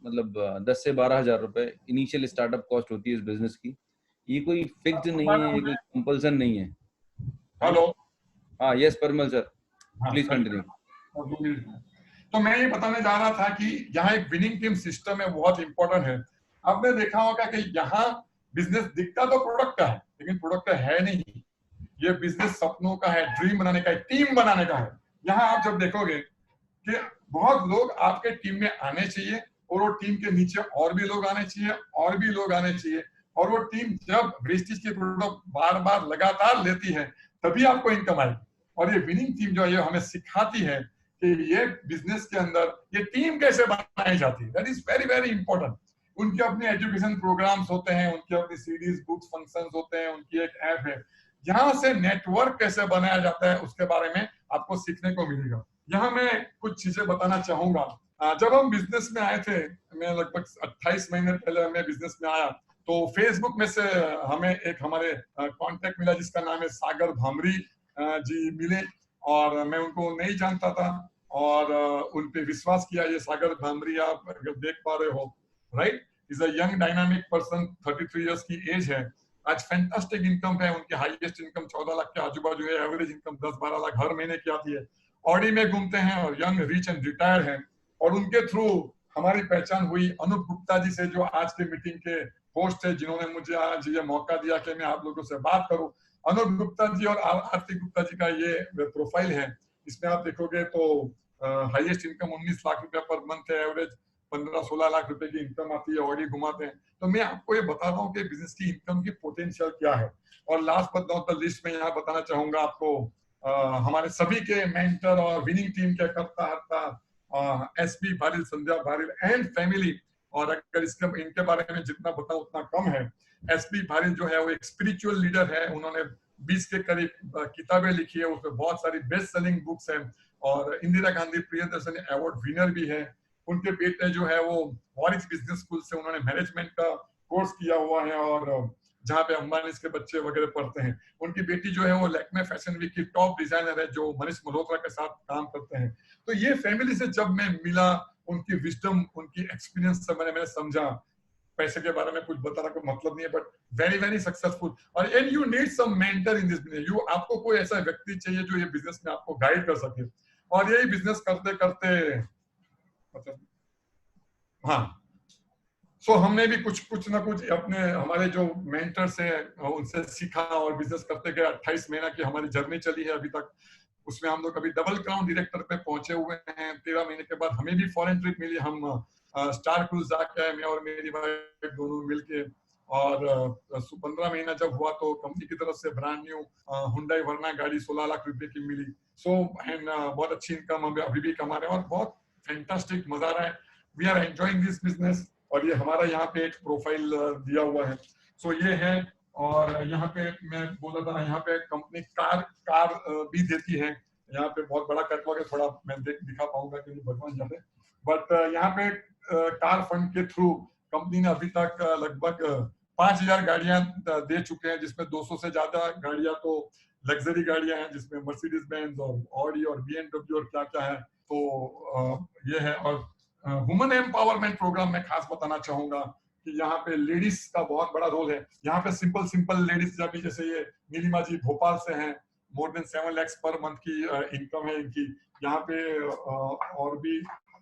मतलब 10 से 12,000 रुपए इनिशियल स्टार्टअप कॉस्ट होती है इस बिजनेस की। ये कोई फिक्स्ड नहीं है, ये कोई कंपल्सन नहीं है। हेलो। हाँ, यस परिमल सर, हाँ, प्लीज कंटिन्यू। और 2 मिनट में। तो मैं ये बताने जा रहा था कि यहाँ एक विनिंग टीम सिस्टम है, बहुत इंपॉर्टेंट है। आपने देखा होगा कि यहाँ बिजनेस दिखता तो प्रोडक्ट का है, लेकिन प्रोडक्ट है नहीं। ये बिजनेस सपनों का है, ड्रीम बनाने का है, टीम बनाने का है। यहाँ आप जब देखोगे कि बहुत लोग आपके टीम में आने चाहिए, और वो टीम के नीचे और भी लोग आने चाहिए, और भी लोग आने चाहिए, और वो टीम जब वेस्टेज के प्रोडक्ट बार बार लगातार लेती है, तभी आपको इनकम आएगी। और ये विनिंग टीम जो है ये हमें सिखाती है कि ये बिजनेस के अंदर ये टीम कैसे बनाई जाती है। That is very very important. उनके अपने एजुकेशन प्रोग्राम्स होते हैं, उनके अपनी सीरीज बुक्स फंक्शंस होते हैं, उनकी एक ऐप है। यहाँ से नेटवर्क कैसे बनाया जाता है उसके बारे में आपको सीखने को मिलेगा। यहाँ मैं कुछ चीजें बताना चाहूंगा। जब हम बिजनेस में आए थे, मैं लगभग 28 महीने पहले मैं बिजनेस में आया, तो फेसबुक में से हमें एक हमारे कांटेक्ट मिला जिसका नाम है सागर भामरी जी मिले, और मैं उनको नहीं जानता था, और उन पे विश्वास किया। ये सागर भामरी आप अगर देख पा रहे हो, right, is a young dynamic person, 33 years की एज है। आज फैंटास्टिक इनकम है उनकी, हाईएस्ट इनकम 14 लाख के आजू बाजू है, एवरेज इनकम 10-12 लाख हर महीने की आती है। ऑडी में घूमते हैं और यंग रिच एंड रिटायर हैं। और उनके थ्रू हमारी पहचान हुई अनूप गुप्ता जी से, जो आज के मीटिंग के होस्ट है, जिन्होंने मुझे आज ये मौका दिया कि मैं आप लोगों से बात करूं। अनूप गुप्ता जी और आरती गुप्ता जी का ये प्रोफाइल है। इसमें आप देखोगे तो हाईएस्ट इनकम 19 लाख रुपया पर मंथ है, एवरेज 15-16 लाख रुपए की इनकम आती है, ऑडी घुमाते हैं। तो मैं आपको ये बता रहा हूँ कि बिजनेस की इनकम की पोटेंशियल क्या है। और last but not the list में यहाँ बताना चाहूंगा आपको, हमारे सभी के मेंटर और विनिंग टीम के करता हरता SP Bharill, Sandhya Bharill and family. और अगर इसके इनके बारे में जितना बताऊं उतना कम है। एसपी भारिल जो है वो एक स्पिरिचुअल लीडर है, उन्होंने 20 के करीब किताबें लिखी है, उसमें बहुत सारी बेस्ट सेलिंग बुक्स हैं, और इंदिरा गांधी प्रियदर्शनी अवार्ड विनर भी है। उनके बेटे जो है वो वॉरिस बिजनेस स्कूल से उन्होंने मैनेजमेंट का कोर्स किया हुआ है, और जहाँ पे अंबानी के बच्चे वगैरह पढ़ते हैं। उनकी बेटी जो है वो लैक्मे फैशन वीक की टॉप डिजाइनर है, जो मनीष मल्होत्रा के साथ काम करते हैं। तो ये फैमिली से जब मैं मिला, उनकी विजडम, उनकी एक्सपीरियंस से मैंने समझा, पैसे के बारे में कुछ बताना कोई मतलब नहीं है, बट वेरी वेरी सक्सेसफुल। और and you need some mentor in this business. You आपको कोई ऐसा व्यक्ति चाहिए जो ये बिजनेस में आपको गाइड कर सके। और यही बिजनेस करते करते मतलब, हाँ, सो हमने भी कुछ ना कुछ अपने हमारे जो मेंटर्स हैं उनसे सीखा, और बिजनेस करते गए। 28 महीना की हमारी जर्नी चली है अभी तक। उसमें हम लोग अभी डबल क्राउन डायरेक्टर पे पहुंचे हुए हैं। 13 महीने के बाद हमें भी फॉरेन ट्रिप मिली, हम स्टार क्रूज जाके आए, मैं और मेरी वाइफ दोनों मिलके। और 15 महीना जब हुआ तो कंपनी की तरफ से ब्रांड न्यू हुंडई वर्ना गाड़ी 16 लाख रुपए की मिली। सो एंड बहुत अच्छी इनकम हम अभी भी कमा रहे हैं, और बहुत फैंटास्टिक मजा आ रहा है। We are enjoying this business. और ये हमारा यहाँ पे एक प्रोफाइल दिया हुआ है। सो ये है। और यहाँ पे मैं बोला था, यहाँ पे कंपनी कार भी देती है। यहाँ पे बहुत बड़ा कैटलॉग है, थोड़ा मैं दिखा पाऊंगा कि नहीं भगवान जाने। बट यहाँ पे कार फंड के थ्रू कंपनी ने अभी तक लगभग 5,000 गाड़ियां दे चुके हैं, जिसमें 200 से ज्यादा गाड़ियां तो लग्जरी गाड़ियां हैं, जिसमें मर्सिडीज बेंज और ऑडी और बीएमडब्ल्यू और क्या क्या है। तो ये है। और वुमेन एम्पावरमेंट प्रोग्राम में खास बताना चाहूंगा कि यहाँ पे लेडीज का बहुत बड़ा रोल है। यहाँ पे सिंपल लेडीज जब भी, जैसे ये नीलिमा जी भोपाल से हैं, more than 7 lakhs per month की इनकम है इनकी। यहाँ पे और भी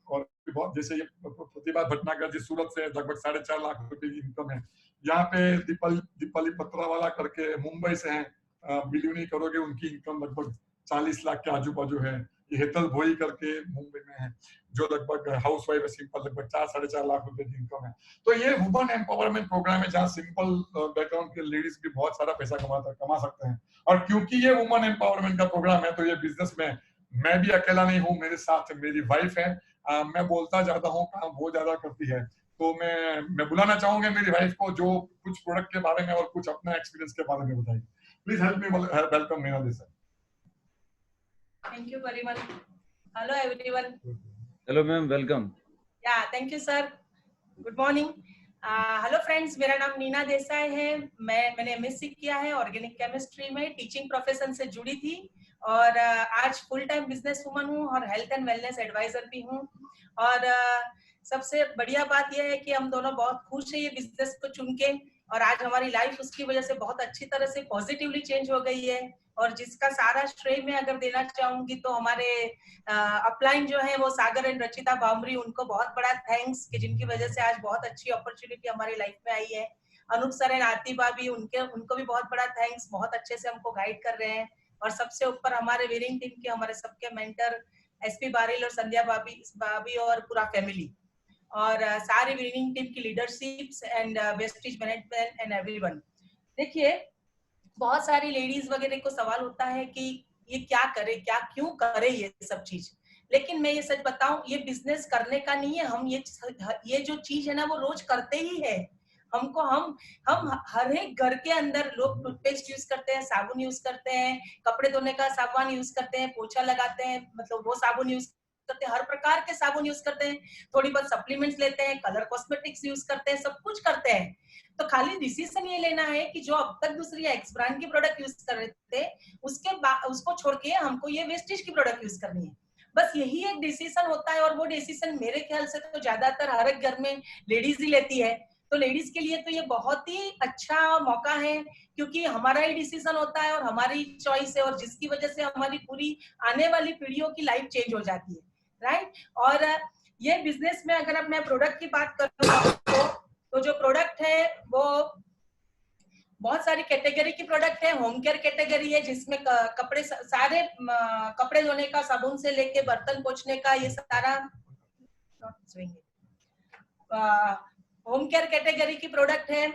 बहुत, जैसे ये प्रतिभा भटनागर जी सूरत से लगभग 4.5 लाख रुपए की इनकम है। यहाँ पे दीपाली पत्रावाला करके मुंबई से हैं, बिलीव नहीं करोगे उनकी इनकम लगभग 40 लाख के आजू बाजू है। ये हेतल भोई करके मुंबई में है, जो लगभग हाउस वाइफ है सिंपल, लगभग 4-4.5 लाख रुपए की इनकम है। तो ये वुमेन एम्पावरमेंट प्रोग्राम है, जहाँ सिंपल बैकग्राउंड के लेडीज भी बहुत सारा पैसा कमा सकते हैं। और क्योंकि ये वुमेन एम्पावरमेंट का प्रोग्राम है, तो ये बिजनेस में मैं भी अकेला नहीं हूँ, मेरे साथ मेरी वाइफ है। मैं बोलता ज्यादा हूँ, काम वो ज्यादा करती है। तो मैं बुलाना चाहूंगा मेरी वाइफ को, जो कुछ प्रोडक्ट के बारे में और कुछ अपना एक्सपीरियंस के बारे में बताएगी। Please help me welcome Meena ji sir. Thank you, Parimal. Hello, everyone. Hello ma'am, welcome. Yeah, thank you, sir. Good morning. Hello friends, मेरा नाम नीना देसाई है। मैंने एमएससी किया है ऑर्गेनिक केमिस्ट्री में, टीचिंग प्रोफेशन से जुड़ी थी, और आज फुल टाइम बिजनेस वुमन हूँ और हेल्थ एंड वेलनेस एडवाइजर भी हूँ। और सबसे बढ़िया बात यह है कि हम दोनों बहुत खुश हैं ये बिजनेस को चुन के, और आज हमारी लाइफ उसकी वजह से बहुत अच्छी तरह से पॉजिटिवली चेंज हो गई है। और जिसका सारा श्रेय मैं अगर देना चाहूंगी तो हमारे अपलाइन जो है वो सागर एंड रचिता भामरी, उनको बहुत बड़ा थैंक्स कि जिनकी वजह से आज बहुत अच्छी अपॉर्चुनिटी हमारी लाइफ में आई है। अनूप सर एंड आरती भाभी, उनको भी बहुत बड़ा थैंक्स, बहुत अच्छे से हमको गाइड कर रहे हैं। और सबसे ऊपर हमारे विनिंग टीम के, हमारे सबके मेंटर एसपी बारिल और संध्या भाभी और पूरा फैमिली, और सारी विनिंग टीम की leaderships and wastage management and everyone. देखिए, बहुत सारी लेडीज वगैरह को सवाल होता है कि ये क्या करे, क्या क्यों करे ये सब चीज, लेकिन मैं ये सच बताऊं, ये बिजनेस करने का नहीं है। हम ये जो चीज है ना वो रोज करते ही है। हमको हम हर एक घर के अंदर लोग टूथपेस्ट यूज करते हैं, साबुन यूज करते हैं, कपड़े धोने का साबुन यूज करते हैं, पोछा लगाते हैं, मतलब वो साबुन यूज करते हैं, हर प्रकार के साबुन यूज करते हैं, थोड़ी बहुत सप्लीमेंट्स लेते हैं, कलर कॉस्मेटिक्स यूज करते हैं, सब कुछ करते हैं। तो खाली डिसीजन ये लेना है कि जो अब तक दूसरी एक्स ब्रांड की प्रोडक्ट यूज कर रहे थे, उसके बाद उसको छोड़ के हमको ये वेस्टेज की प्रोडक्ट यूज करनी है। बस यही एक डिसीजन होता है, और वो डिसीजन मेरे ख्याल से तो ज्यादातर हर एक घर में लेडीज ही लेती है। तो लेडीज के लिए तो ये बहुत ही अच्छा मौका है, क्योंकि हमारा ही डिसीजन होता है और हमारी चॉइस है, और जिसकी वजह से हमारी पूरी आने वाली पीढ़ियों की लाइफ चेंज हो जाती है, राइट। और ये बिजनेस में अगर अब मैं प्रोडक्ट की बात करूँ तो जो प्रोडक्ट है वो बहुत सारी कैटेगरी की प्रोडक्ट है। होम केयर कैटेगरी है, जिसमें कपड़े, सारे कपड़े धोने का साबुन से लेके बर्तन पोंछने का, ये सारा होम केयर कैटेगरी की प्रोडक्ट है।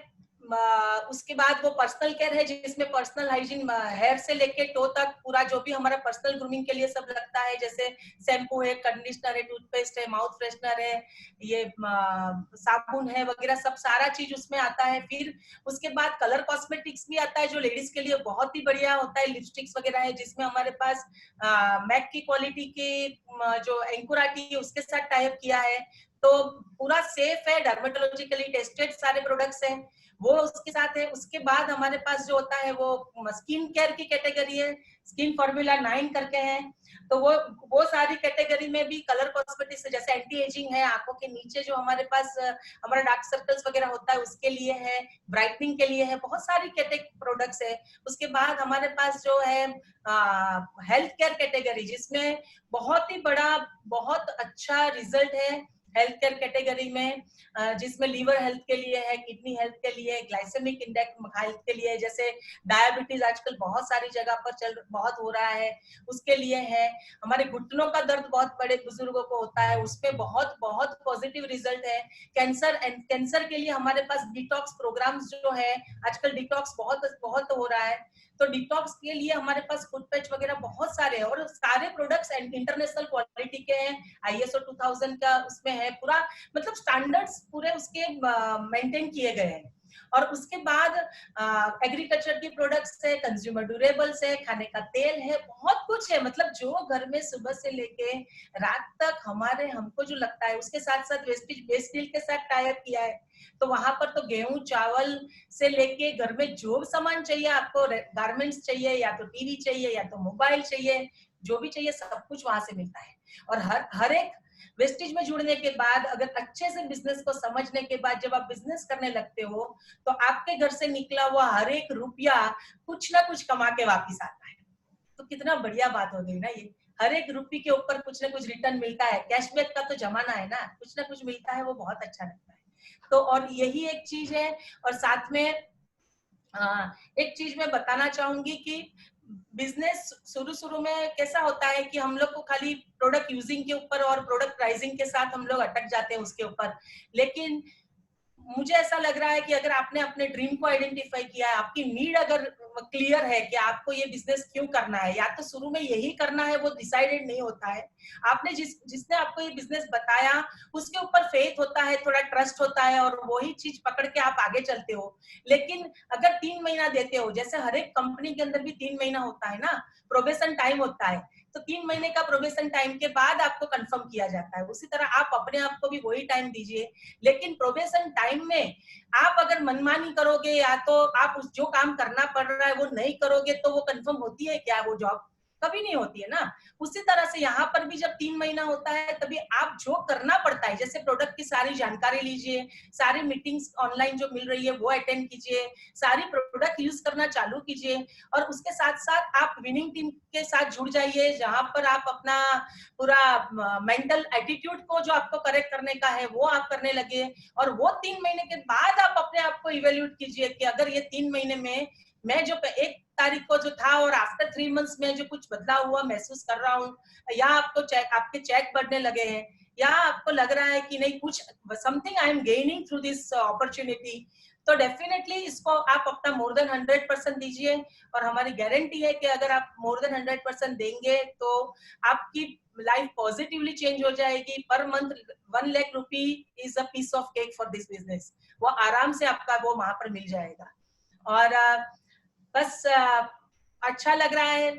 उसके बाद वो पर्सनल केयर है, जिसमें पर्सनल हाइजीन, हेयर से लेके टो तक पूरा जो भी हमारा पर्सनल ग्रूमिंग के लिए सब लगता है, जैसे शैम्पू है, कंडीशनर है, टूथपेस्ट है, माउथ फ्रेशनर है, ये साबुन है वगैरह, सब सारा चीज उसमें आता है। फिर उसके बाद कलर कॉस्मेटिक्स भी आता है, जो लेडीज के लिए बहुत ही बढ़िया होता है, लिपस्टिक्स वगैरह है, जिसमें हमारे पास मैक की क्वालिटी की जो एंकुर आती है उसके साथ टाइप किया है, तो पूरा सेफ है, डर्मेटोलॉजिकली टेस्टेड सारे प्रोडक्ट्स हैं, वो उसके साथ है। उसके बाद हमारे पास जो होता है वो स्किन केयर की कैटेगरी है, स्किन फॉर्मूला 9 करके है, तो वो सारी कैटेगरी में भी कलर कॉस्मेटिक्स, जैसे एंटी एजिंग है, आंखों के नीचे जो हमारे पास हमारा डार्क सर्कल्स वगैरह होता है उसके लिए है, ब्राइटनिंग के लिए है, बहुत सारी प्रोडक्ट्स है। उसके बाद हमारे पास जो है हेल्थ केयर कैटेगरी, जिसमें बहुत ही बड़ा, बहुत अच्छा रिजल्ट है हेल्थ केयर कैटेगरी में, जिसमें लीवर हेल्थ के लिए है, किडनी हेल्थ के लिए, ग्लाइसेमिक इंडेक्स हेल्थ के लिए, जैसे डायबिटीज आजकल बहुत सारी जगह पर बहुत हो रहा है, उसके लिए है। हमारे घुटनों का दर्द बहुत बड़े बुजुर्गों को होता है, उसपे बहुत बहुत पॉजिटिव रिजल्ट है। कैंसर के लिए हमारे पास डिटॉक्स प्रोग्राम्स जो है, आजकल डिटॉक्स बहुत बहुत हो रहा है, तो डिटॉक्स के लिए हमारे पास फुट पैच वगैरह बहुत सारे हैं, और सारे प्रोडक्ट्स इंटरनेशनल क्वालिटी के हैं, ISO 2000 का उसमें है, पूरा मतलब स्टैंडर्ड्स पूरे उसके मेंटेन किए गए हैं। और उसके बाद एग्रीकल्चर की प्रोडक्ट्स है, कंज्यूमर ड्यूरेबल्स है, खाने का तेल है, बहुत कुछ है, मतलब जो घर में सुबह से लेके रात तक हमको जो लगता है, उसके साथ साथ वेस्ट डील के साथ टाई अप किया है, तो वहां पर तो गेहूं चावल से लेके घर में जो सामान चाहिए आपको, गारमेंट्स चाहिए या तो टीवी चाहिए या तो मोबाइल चाहिए, जो भी चाहिए सब कुछ वहां से मिलता है। और हर एक वेस्टेज में जुड़ने के बाद, अगर अच्छे से बिजनेस को समझने के बाद जब आप बिजनेस करने लगते हो, तो आपके घर से निकला हुआ हर एक रुपया कुछ ना कुछ कमा के वापिस आता है। तो कितना बढ़िया बात हो गई ना ये, हर एक रुपये के ऊपर कुछ ना कुछ रिटर्न मिलता है। कैशबैक का तो जमाना है ना, कुछ ना कुछ मिलता है, वो बहुत अच्छा लगता है। तो और यही एक चीज है। और साथ में एक चीज मैं बताना चाहूंगी कि बिजनेस शुरू में कैसा होता है कि हम लोग को खाली प्रोडक्ट यूजिंग के ऊपर और प्रोडक्ट प्राइसिंग के साथ हम लोग अटक जाते हैं उसके ऊपर, लेकिन मुझे ऐसा लग रहा है कि अगर आपने अपने ड्रीम को आइडेंटिफाई किया है, आपकी नीड अगर क्लियर है कि आपको ये बिजनेस क्यों करना है, या तो शुरू में यही करना है, वो डिसाइडेड नहीं होता है, आपने जिसने आपको ये बिजनेस बताया उसके ऊपर फेथ होता है, थोड़ा ट्रस्ट होता है, और वही चीज पकड़ के आप आगे चलते हो। लेकिन अगर 3 महीना देते हो, जैसे हर एक कंपनी के अंदर भी 3 महीना होता है ना, प्रोबेशन टाइम होता है, तो 3 महीने का प्रोबेशन टाइम के बाद आपको कंफर्म किया जाता है, उसी तरह आप अपने आप को भी वही टाइम दीजिए। लेकिन प्रोबेशन टाइम में आप अगर मनमानी करोगे, या तो आप जो काम करना पड़ रहा है वो नहीं करोगे, तो वो कंफर्म होती है क्या वो जॉब? कभी नहीं होती है ना। उसी तरह से यहाँ पर भी जब 3 महीना होता है तभी आप जो करना पड़ता है, जैसे प्रोडक्ट की सारी जानकारी लीजिए, सारी मीटिंग्स ऑनलाइन जो मिल रही है वो अटेंड कीजिए, सारी प्रोडक्ट यूज करना चालू कीजिए, और उसके साथ साथ आप विनिंग टीम के साथ जुड़ जाइए, जहां पर आप अपना पूरा मेंटल एटीट्यूड को जो आपको करेक्ट करने का है वो आप करने लगे। और वो 3 महीने के बाद आप अपने आप को इवेल्यूट कीजिए कि अगर ये 3 महीने में मैं जो 1 तारीख को जो था और आफ्टर 3 मंथ्स में जो कुछ बदलाव हुआ महसूस कर रहा हूँ, या आपके चेक बढ़ने लगे हैं, या आपको लग रहा है कि नहीं कुछ something I am gaining through this opportunity, तो डेफिनेटली इसको आप अपना मोर देन 100% दीजिए। और हमारी गारंटी है कि अगर आप मोर देन 100% देंगे तो आपकी लाइफ पॉजिटिवली चेंज हो जाएगी। Per month 1 lakh rupee is a piece of cake for this business, वो आराम से आपका वो वहां पर मिल जाएगा। और बस अच्छा लग रहा है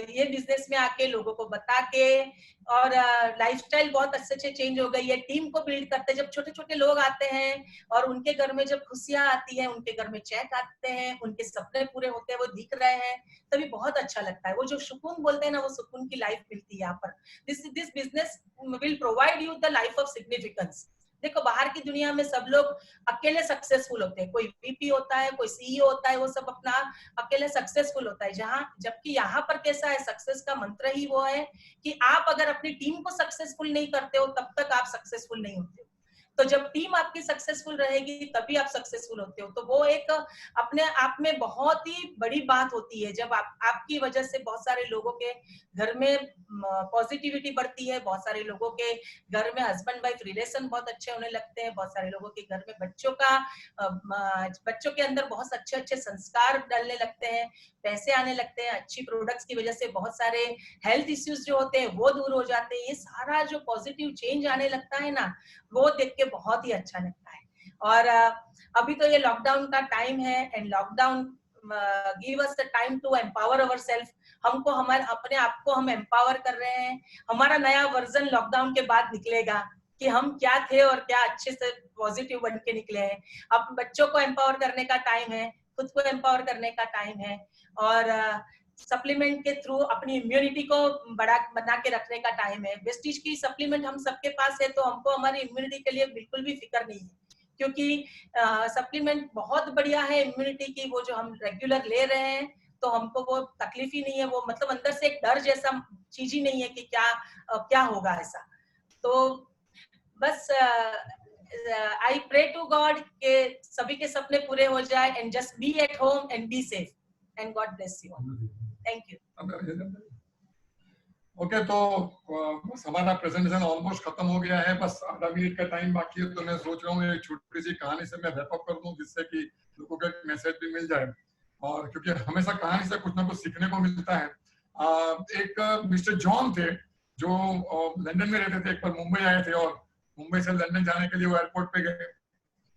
ये बिजनेस में आके लोगों को बता के, और लाइफस्टाइल बहुत अच्छे चेंज हो गई है। टीम को बिल्ड करते, जब छोटे छोटे लोग आते हैं और उनके घर में जब खुशियां आती हैं, उनके घर में चेक आते हैं, उनके सपने पूरे होते हैं, वो दिख रहे हैं, तभी बहुत अच्छा लगता है। वो जो सुकून बोलते हैं ना, वो सुकून की लाइफ मिलती है यहाँ पर। This business will provide you the life of significance. देखो बाहर की दुनिया में सब लोग अकेले सक्सेसफुल होते हैं, कोई वीपी होता है, कोई सीईओ होता है, वो सब अपना अकेले सक्सेसफुल होता है। जबकि यहाँ पर कैसा है, सक्सेस का मंत्र ही वो है कि आप अगर अपनी टीम को सक्सेसफुल नहीं करते हो तब तक आप सक्सेसफुल नहीं होते हो। तो जब टीम आपकी सक्सेसफुल रहेगी तभी आप सक्सेसफुल होते हो। तो वो एक अपने आप में बहुत ही बड़ी बात होती है, जब आपकी वजह से बहुत सारे लोगों के घर में पॉजिटिविटी बढ़ती है, बहुत सारे लोगों के घर में हस्बैंड वाइफ रिलेशन बहुत अच्छे होने लगते हैं, बहुत सारे लोगों के घर में बच्चों के अंदर बहुत अच्छे संस्कार डालने लगते हैं, पैसे आने लगते हैं, अच्छी प्रोडक्ट्स की वजह से बहुत सारे हेल्थ इश्यूज जो होते हैं वो दूर हो जाते हैं। ये सारा जो पॉजिटिव चेंज आने लगता है ना, वो देख के बहुत ही अच्छा लगता है। और अभी तो ये लॉकडाउन का टाइम है, and lockdown give us the time to empower ourselves. हमको अपने आप को हम एम्पावर कर रहे हैं। हमारा नया वर्जन लॉकडाउन के बाद निकलेगा कि हम क्या थे और क्या अच्छे से पॉजिटिव बन के निकले हैं। अब बच्चों को एम्पावर करने का टाइम है, खुद को एम्पावर करने का टाइम है, और सप्लीमेंट के थ्रू अपनी इम्यूनिटी को बना के रखने का टाइम है। वेस्टीज की सप्लीमेंट हम सबके पास है, तो हमको हमारी इम्यूनिटी के लिए बिल्कुल भी फिक्र नहीं है, क्योंकि सप्लीमेंट बहुत बढ़िया है इम्यूनिटी की। वो जो हम रेगुलर ले रहे हैं तो हमको वो तकलीफ ही नहीं है, वो मतलब अंदर से एक डर जैसा चीज ही नहीं है कि क्या होगा ऐसा। तो बस आई प्रे टू गॉड के सभी के सपने पूरे हो जाए, and just be at home and be safe, and God bless you. Thank you. Okay, तो बस हमारा प्रेजेंटेशन ऑलमोस्ट खत्म हो गया है, बस आधा मिनट का टाइम बाकी है। तो मैं सोच रहा हूँ एक छोटी सी कहानी से मैं रैप अप कर दूं, जिससे कि लोगों को एक मैसेज भी मिल जाए, और क्योंकि हमेशा कहानी से कुछ ना कुछ सीखने को मिलता है। एक मिस्टर जॉन थे जो लंदन में रहते थे, एक बार मुंबई आए थे, और मुंबई से लंदन जाने के लिए वो एयरपोर्ट पे गए।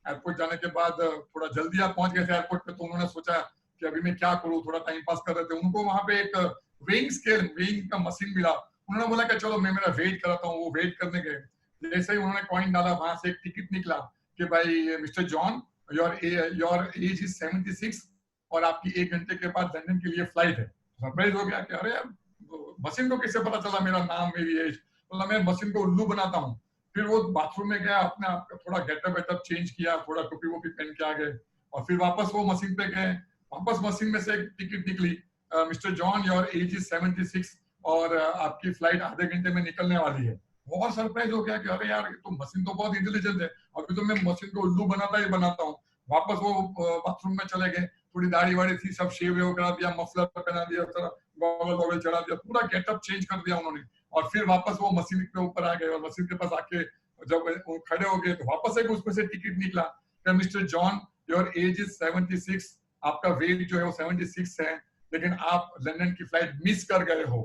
एयरपोर्ट जाने के बाद थोड़ा जल्दी आप पहुंच गए थे एयरपोर्ट पे, तो उन्होंने सोचा कि अभी मैं क्या करूँ, थोड़ा टाइम पास कर रहे थे। उनको वहां पे एक वेइंग का मशीन मिला। उन्होंने बोला कि चलो मैं मेरा वेट कराता हूँ। वो वेट करने गए, जैसे ही उन्होंने कॉइन डाला, वहां से एक टिकट निकला कि भाई mister John, your age is 76 और आपकी 1 घंटे के बाद लंदन के लिए फ्लाइट है। सरप्राइज हो गया कि अरे यार, मशीन को कैसे पता चला मेरा नाम, मेरी एज। बोला मैं मशीन को उल्लू बनाता हूँ। फिर वो बाथरूम में गया, अपने आप का थोड़ा गेटअप चेंज किया, थोड़ा टोपी वोपी पहन के आ गए, और फिर वापस वो मशीन पे गए। वापस मशीन में से एक टिकट निकली, mister John your age is 76 और आपकी फ्लाइट आधे घंटे में निकलने वाली है। बहुत सरप्राइज हो गया कि अरे यार, तो मशीन तो बहुत इंटेलिजेंट है, अभी तो मैं मशीन को उल्लू बनाता हूँ। वापस वो बाथरूम में चले गए, थोड़ी दाढ़ी वाड़ी थी, सब शेव करा दिया, मफलर पहना दिया, गॉगल चढ़ा दिया, पूरा गेटअप चेंज कर दिया उन्होंने। और फिर वापस वो मशीन के ऊपर आ गए, और मशीन के पास आके जब वो खड़े हो गए तो वापस एक उसमें से टिकट निकला कि mister John your age is 76, आपका वेट जो है वो 76 है, लेकिन आप लंदन की फ्लाइट मिस कर गए हो।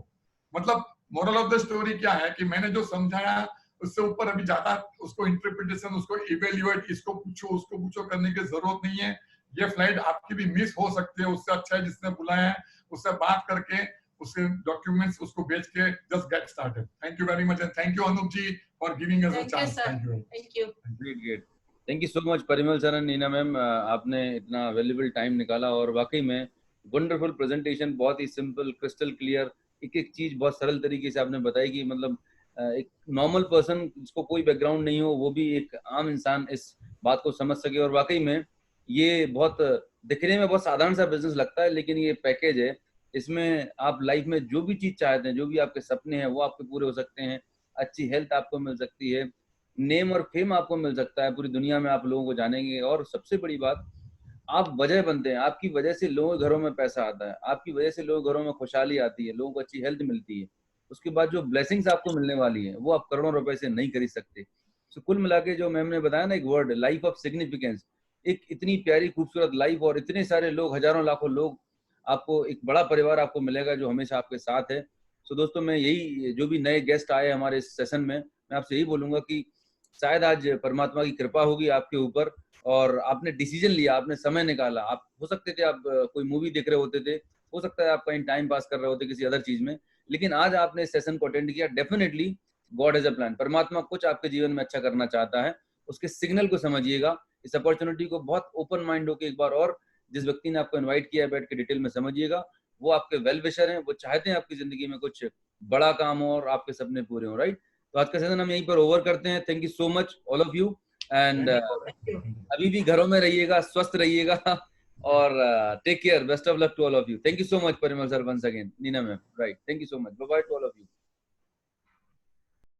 मतलब मोरल ऑफ द स्टोरी क्या है कि मैंने जो समझाया उससे ऊपर अभी ज्यादा उसको इंटरप्रिटेशन, उसको इवेल्युएट, इसको पूछो उसको पूछो करने की जरूरत नहीं है। ये फ्लाइट आपकी भी मिस हो सकती है। उससे अच्छा है जिसने बुलाया है उससे बात करके, उसके डॉक्यूमेंट्स उसको भेज के just get started. Thank you very much, and thank you Anoop ji for giving us a chance. Thank you. Great. Thank you so much Parimal sir and Neena ma'am, आपने इतना वैल्यूएबल टाइम निकाला, और वाकई में वंडरफुल प्रेजेंटेशन, बहुत ही सिंपल, क्रिस्टल क्लियर, एक एक चीज बहुत सरल तरीके से आपने बताई कि मतलब एक नॉर्मल पर्सन जिसको कोई बैकग्राउंड नहीं हो वो भी एक आम इंसान इस बात को समझ सके। और वाकई में ये बहुत दिखने में बहुत साधारण सा बिजनेस लगता है, लेकिन ये पैकेज है, इसमें आप लाइफ में जो भी चीज चाहते हैं, जो भी आपके सपने हैं वो आपके पूरे हो सकते हैं। अच्छी हेल्थ आपको मिल सकती है, नेम और फेम आपको मिल सकता है, पूरी दुनिया में आप लोगों को जानेंगे। और सबसे बड़ी बात, आप वजह बनते हैं, आपकी वजह से लोगों के घरों में पैसा आता है, आपकी वजह से लोगों के घरों में खुशहाली आती है, लोगों को अच्छी हेल्थ मिलती है। उसके बाद जो ब्लेसिंग्स आपको मिलने वाली है वो आप करोड़ों रुपए से नहीं खरीद सकते। तो कुल मिला के जो मैम ने बताया ना एक वर्ड, लाइफ ऑफ सिग्निफिकेंस, एक इतनी प्यारी खूबसूरत लाइफ और इतने सारे लोग, हजारों लाखों लोग, आपको एक बड़ा परिवार आपको मिलेगा जो हमेशा आपके साथ है। तो दोस्तों मैं यही, जो भी नए गेस्ट आए हमारे इस सेशन में, मैं आपसे यही बोलूंगा कि शायद आज परमात्मा की कृपा होगी आपके ऊपर और आपने डिसीजन लिया, आपने समय निकाला। आप हो सकते थे आप कोई मूवी देख रहे होते थे, हो सकता है आप कहीं टाइम पास कर रहे होते किसी अदर चीज में, लेकिन आज आपने इस सेशन को अटेंड किया। Definitely God has a plan, परमात्मा कुछ आपके जीवन में अच्छा करना चाहता है। उसके सिग्नल को समझिएगा, इस अपॉर्चुनिटी को बहुत ओपन माइंड होकर एक बार और जिस व्यक्ति ने आपको इन्वाइट किया है बैठ के डिटेल में समझिएगा। वो आपके वेल विशर हैं, वो चाहते हैं आपकी जिंदगी में कुछ बड़ा काम हो और आपके सपने पूरे हो। राइट, तो आज का सेशन हम यहीं पर ओवर करते हैं। Thank you so much all of you and अभी भी घरों में रहिएगा, स्वस्थ रहिएगा और take care, best of luck to all of you. Thank you so much Parimal sir, once again Neena ma'am. Right, thank you so much, bye bye to all of you.